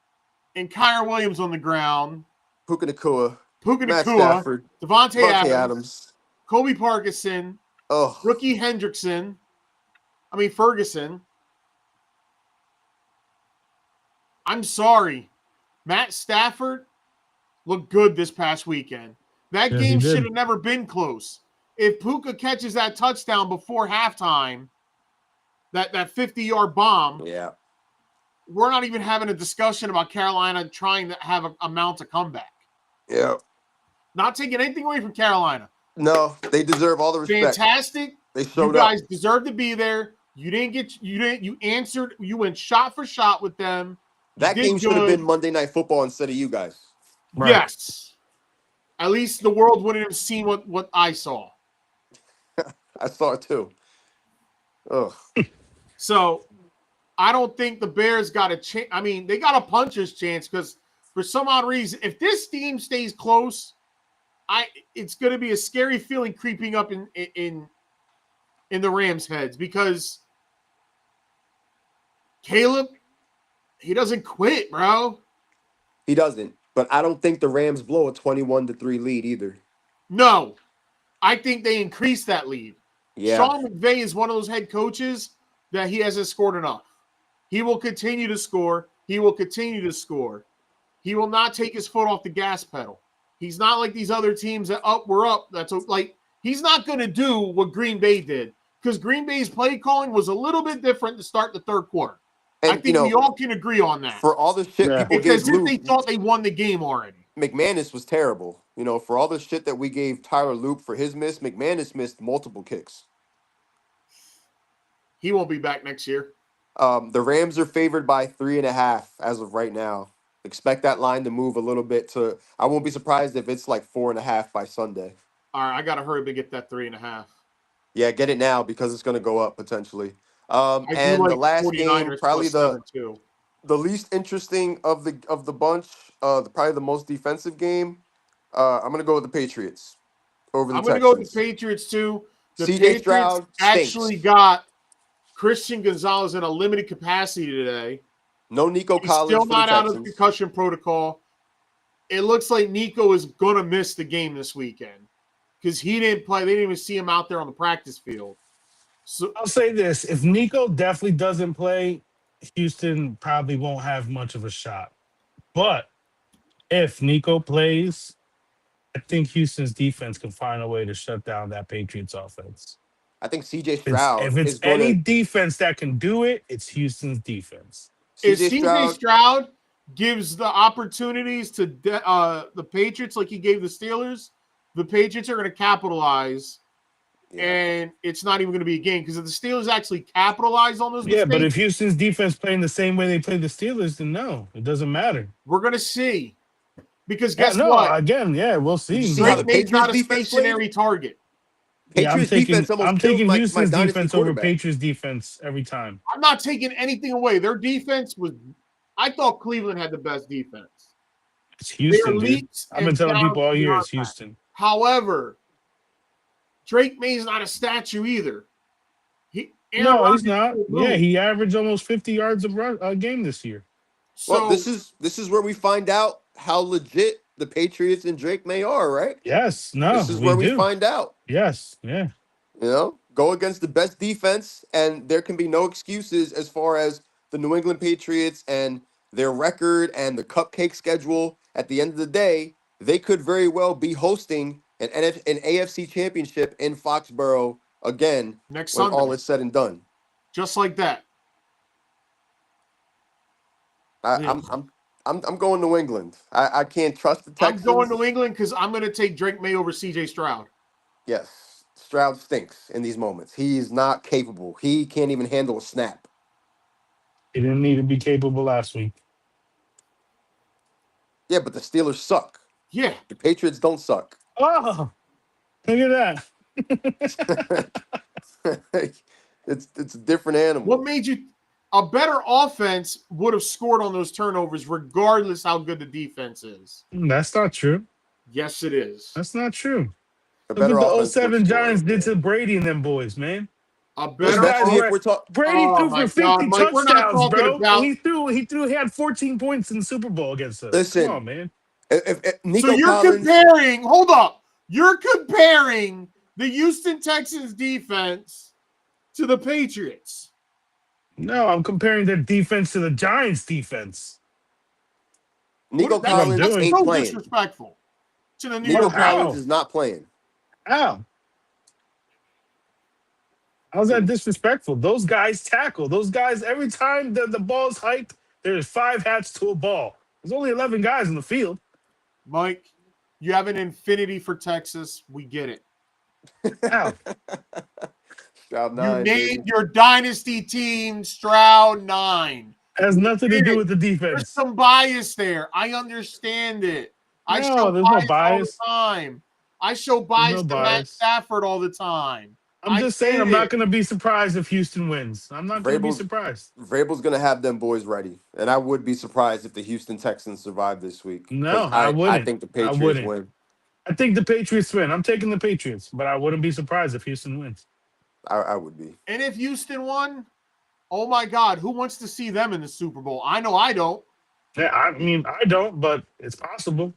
and Kyron Williams on the ground. Puka Nacua, Puka Matt Nacua, Stafford, Devontae Devontae Adams, Kobe Parkinson, Oh, Ferguson. I'm sorry. Matt Stafford looked good this past weekend. That Yes, game he should did. have never been close. If Puka catches that touchdown before halftime, that 50-yard bomb, Yeah. we're not even having a discussion about Carolina trying to have a mount a comeback. Yeah. Not taking anything away from Carolina. No, they deserve all the respect. Fantastic. They You showed guys up. deserve to be there. You answered, you went shot for shot with them. You That game did should have been good. Monday Night Football instead of you guys. Right. Yes. At least the world wouldn't have seen what I saw. I saw it too. Ugh. So I don't think the Bears got a chance. I mean, they got a puncher's chance because for some odd reason, if this team stays close, it's going to be a scary feeling creeping up in the Rams' heads because Caleb, he doesn't quit, bro. He doesn't. But I don't think the Rams blow a 21-3 lead either. No, I think they increase that lead. Yeah. Sean McVay is one of those head coaches that he hasn't scored enough. He will continue to score. He will continue to score. He will not take his foot off the gas pedal. He's not like these other teams that we're up. That's like he's not going to do what Green Bay did because Green Bay's play calling was a little bit different to start the third quarter. And, I think we all can agree on that. for all the shit Yeah. people It's gave as if Luke, they thought they won the game already. McManus was terrible. For all the shit that we gave Tyler Luke for his miss, McManus missed multiple kicks. He won't be back next year. The Rams are favored by 3.5 as of right now. Expect that line to move a little bit to. I won't be surprised if it's like 4.5 by Sunday. All right, I got to hurry up and get that 3.5. Yeah, get it now because it's going to go up potentially. I do And the like last game, 49ers probably plus 7 too. the least interesting of the bunch, probably the most defensive game. I'm going to go with the Patriots over the I'm going to go with the Texans. Patriots too. The C.J. Patriots Stroud actually stinks. got Christian Gonzalez in a limited capacity today. No Nico He's still Collins for the not out of the Texans. concussion protocol. It looks like Nico is going to miss the game this weekend because he didn't play. They didn't even see him out there on the practice field. So I'll say this: if Nico definitely doesn't play, Houston probably won't have much of a shot. But if Nico plays, I think Houston's defense can find a way to shut down that Patriots offense. I think C.J. If Stroud it's is going any to. defense that can do it, it's Houston's defense. if C.J. CJ Stroud. Stroud gives the opportunities to the Patriots like he gave the Steelers, the Patriots are going to capitalize. Yeah. And it's not even going to be a game because if the Steelers actually capitalize on those Yeah, mistakes, but if Houston's defense playing the same way they play the Steelers, then no, it doesn't matter. we're going to see. Because Yeah, guess no, what? again, yeah, we'll Did you see. see how Drake the May's not a Patriots defense stationary target. Yeah, Patriots defense almost I'm killed taking my Houston's dynasty defense over quarterback. Patriots defense every time. I'm not taking anything away. Their defense was – I thought Cleveland had the best defense. It's They're Houston, dude. leaps I've been and telling bounds people all year beyond it's that. Houston. However, Drake May's not a statue either. Aaron No, he's Rodgers not. can't Yeah, move. he averaged almost 50 yards a game this year. Well, So this is where we find out how legit the Patriots and Drake May are, right? Yes, no, This is we where we do. find out. Yes, yeah. Go against the best defense, and there can be no excuses as far as the New England Patriots and their record and the cupcake schedule. At the end of the day, they could very well be hosting an AFC championship in Foxborough again next when all Sunday, is said and done. just like that. Yeah. I'm going New England. I can't trust the I'm Texans. going New England because I'm going to take Drake May over CJ Stroud. Yes, Stroud stinks in these moments. He's not capable. He can't even handle a snap. He didn't need to be capable last week. Yeah, but the Steelers suck. Yeah. The Patriots don't suck. Oh, look at that. It's a different animal. What made you a better offense would have scored on those turnovers regardless how good the defense is? That's not true. Yes, it is. That's not true. A Look better what the offense would 07 score, Giants did yeah. to Brady and them boys, man. A better Especially if were- we're talking. Brady Oh threw my for 50 God, Mike, we're not touchdowns, talking bro. about- He had 14 points in the Super Bowl against us. Listen, Come on, man. If Nico So you're Collins, comparing, hold up. You're comparing the Houston Texans defense to the Patriots. No, I'm comparing their defense to the Giants' defense. Nico That's Collins ain't so playing. disrespectful to the New Nico York Collins is not playing. How? How's that disrespectful? Those guys tackle. Those guys, every time the ball's hiked, there's 5 hats to a ball. There's only 11 guys in the field. Mike, you have an infinity for Texas. We get it. How? Stroud You 9, named baby. your dynasty team Stroud 9. Has nothing to do with the There's defense. some bias there. I understand it. I show No, there's no bias all the bias. time. I show There's bias no to Matt bias. Stafford all the time. I'm I just saying, get I'm not it. going to be surprised if Houston wins. I'm not going to be surprised. Vrabel's going to have them boys ready. And I would be surprised if the Houston Texans survive this week. No, Because I I wouldn't. think the I Patriots wouldn't. win. I think the Patriots win. I'm taking the Patriots, but I wouldn't be surprised if Houston wins. I would be. And if Houston won, oh my God, who wants to see them in the Super Bowl? I know I don't. Yeah, I mean, I don't, but it's possible.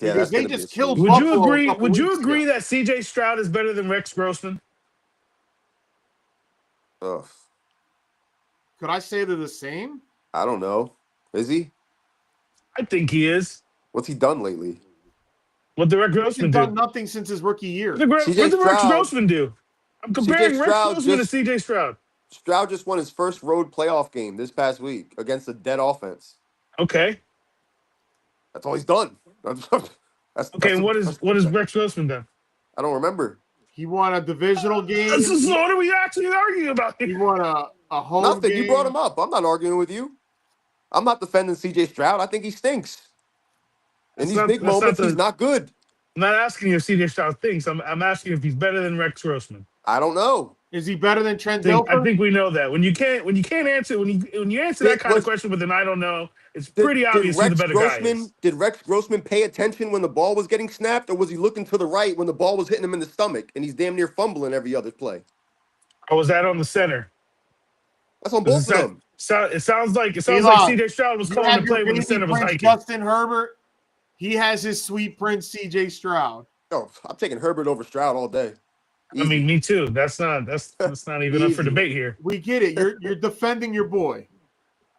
Yeah, Because that's they going to be a just killed sweep. Would you Buffalo a agree? couple Would you weeks agree ago. that CJ Stroud is better than Rex Grossman? Ugh. Could I say they're the same? I don't know. Is he? I think he is. What's he done lately? What did Rex He's Grossman done do? nothing since his rookie year. What CJ did Rex Stroud. Grossman do? I'm CJ comparing Rex Stroud Grossman just- to CJ Stroud. Stroud just won his first road playoff game this past week against a dead offense. Okay. That's all he's done. Okay, and what is Rex Grossman done? I don't remember. He won a divisional game. So what are we actually arguing about He here? won a home Nothing. game. You brought him up. I'm not arguing with you. I'm not defending CJ Stroud. I think he stinks. In these big moments, he's not good. I'm not asking you if CJ Stroud thinks. I'm asking if he's better than Rex Grossman. I don't know. Is he better than Trent I Dilfer? think we know that. When you can't answer when you answer that kind of question with an I don't know, it's pretty obvious who the better guy is. Did Rex Grossman pay attention when the ball was getting snapped, or was he looking to the right when the ball was hitting him in the stomach and he's damn near fumbling every other play? Or was that on the center? That's on both of them. It sounds like CJ Stroud was calling the play when the center was hiking. Justin Herbert, he has his sweet prince CJ Stroud. Oh, I'm taking Herbert over Stroud all day. Easy. I mean, me too. That's not even up for debate here. We get it. You're defending your boy.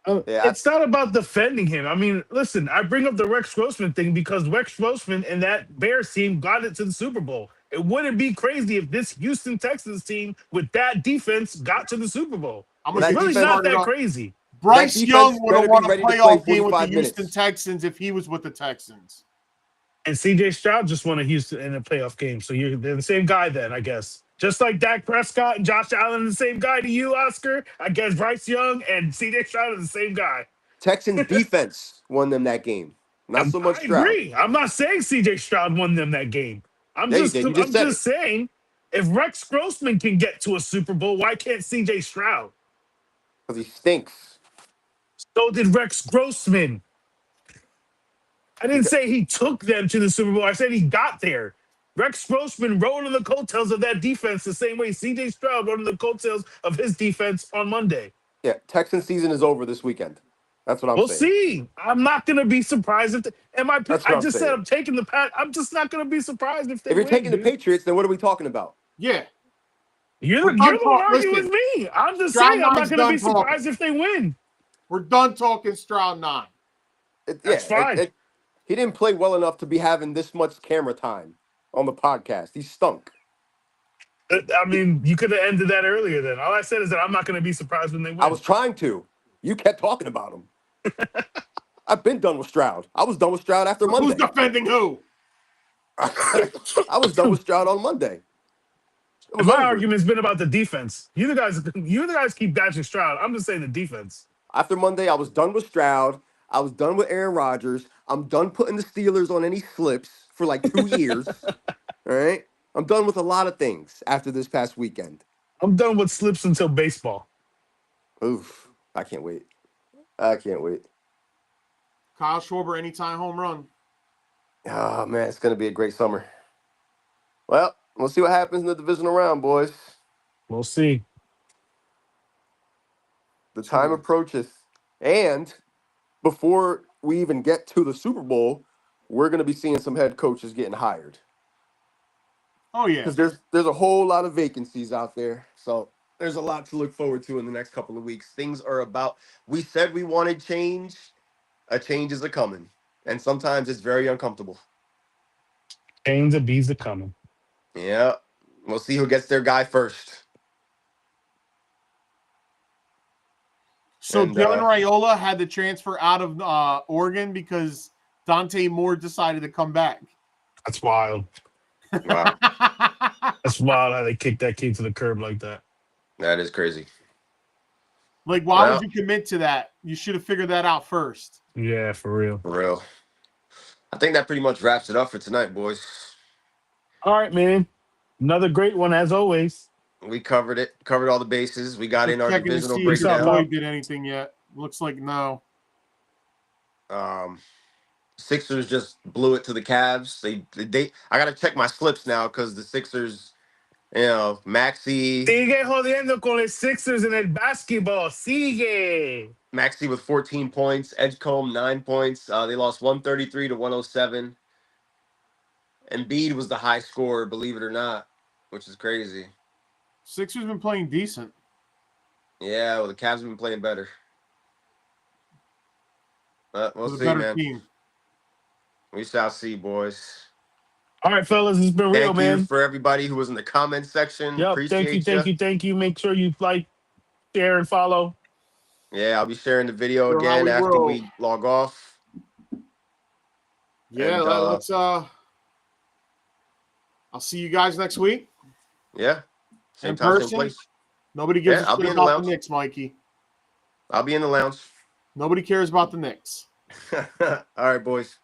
It's not about defending him. I mean, listen, I bring up the Rex Grossman thing because Rex Grossman and that Bears team got it to the Super Bowl. It wouldn't be crazy if this Houston Texans team with that defense got to the Super Bowl. It's really not that crazy. Bryce Young would have won a playoff game with the Houston Texans if he was with the Texans. And CJ Stroud just won a Houston in a playoff game. So they're the same guy then, I guess. Just like Dak Prescott and Josh Allen are the same guy to you, Oscar. I guess Bryce Young and CJ Stroud are the same guy. Texans defense won them that game. Not so much Stroud. I agree. I'm not saying CJ Stroud won them that game. I'm just saying if Rex Grossman can get to a Super Bowl, why can't CJ Stroud? Because he stinks. So did Rex Grossman. I didn't say he took them to the Super Bowl. I said he got there. Rex Grossman rode on the coattails of that defense the same way CJ Stroud rode on the coattails of his defense on Monday. Yeah, Texan season is over this weekend. That's what I'm saying. We'll see. I'm not going to be surprised if I just said I'm taking the Pat. I'm just not going to be surprised if they If you're win, taking the Patriots, then what are we talking about? Yeah. You're the one arguing with me. I'm just saying I'm not going to be surprised if they win. We're done talking Stroud 9. That's fine. He didn't play well enough to be having this much camera time on the podcast. He stunk. I mean, you could have ended that earlier then. All I said is that I'm not going to be surprised when they win. I was trying to. You kept talking about him. I've been done with Stroud. I was done with Stroud after Monday. Who's defending who? I was done with Stroud on Monday. My argument's been about the defense. You guys keep bashing Stroud. I'm just saying the defense. After Monday, I was done with Stroud. I was done with Aaron Rodgers. I'm done putting the Steelers on any slips for like 2 years. All right? I'm done with a lot of things after this past weekend. I'm done with slips until baseball. Oof. I can't wait. Kyle Schwarber, anytime home run. Oh, man, it's going to be a great summer. Well, we'll see what happens in the divisional round, boys. We'll see. The time approaches. And before we even get to the Super Bowl, we're going to be seeing some head coaches getting hired. Oh, yeah. Because there's a whole lot of vacancies out there. So there's a lot to look forward to in the next couple of weeks. Things are we said we wanted change, a change is a coming, and sometimes it's very uncomfortable. Chains of bees are coming. Yeah, we'll see who gets their guy first. So And Dylan Raiola had to transfer out of Oregon because Dante Moore decided to come back. That's wild. wow, That's wild how they kicked that kid to the curb like that. that is crazy. Like, why would you commit to that? You should have figured that out first. Yeah, for real. For real. I think that pretty much wraps it up for tonight, boys. All right, man. Another great one as always. We covered it. Covered all the bases. We got in our Checking to divisional see if your breakdown. boy did anything yet. Looks like no. Sixers just blew it to the Cavs. They I gotta check my slips now because the Sixers, Maxey Sigue jodiendo con los Sixers en el basketball. Sigue. with 14 points, Edgecombe 9 points. They lost 133 to 107. Embiid was the high scorer, believe it or not, which is crazy. Sixers been playing decent. Yeah, well, the Cavs have been playing better. But we'll see, man. Team. We shall see, boys. All right, fellas, it's been real, man. Thank you for everybody who was in the comment section. Yep, Appreciate thank you. Make sure you like, share, and follow. Yeah, I'll be sharing the video again after we log off. Yeah, and, let's I'll see you guys next week. Yeah. In person. Nobody gives a shit about the Knicks, Mikey. I'll be in the lounge. Nobody cares about the Knicks. All right, boys.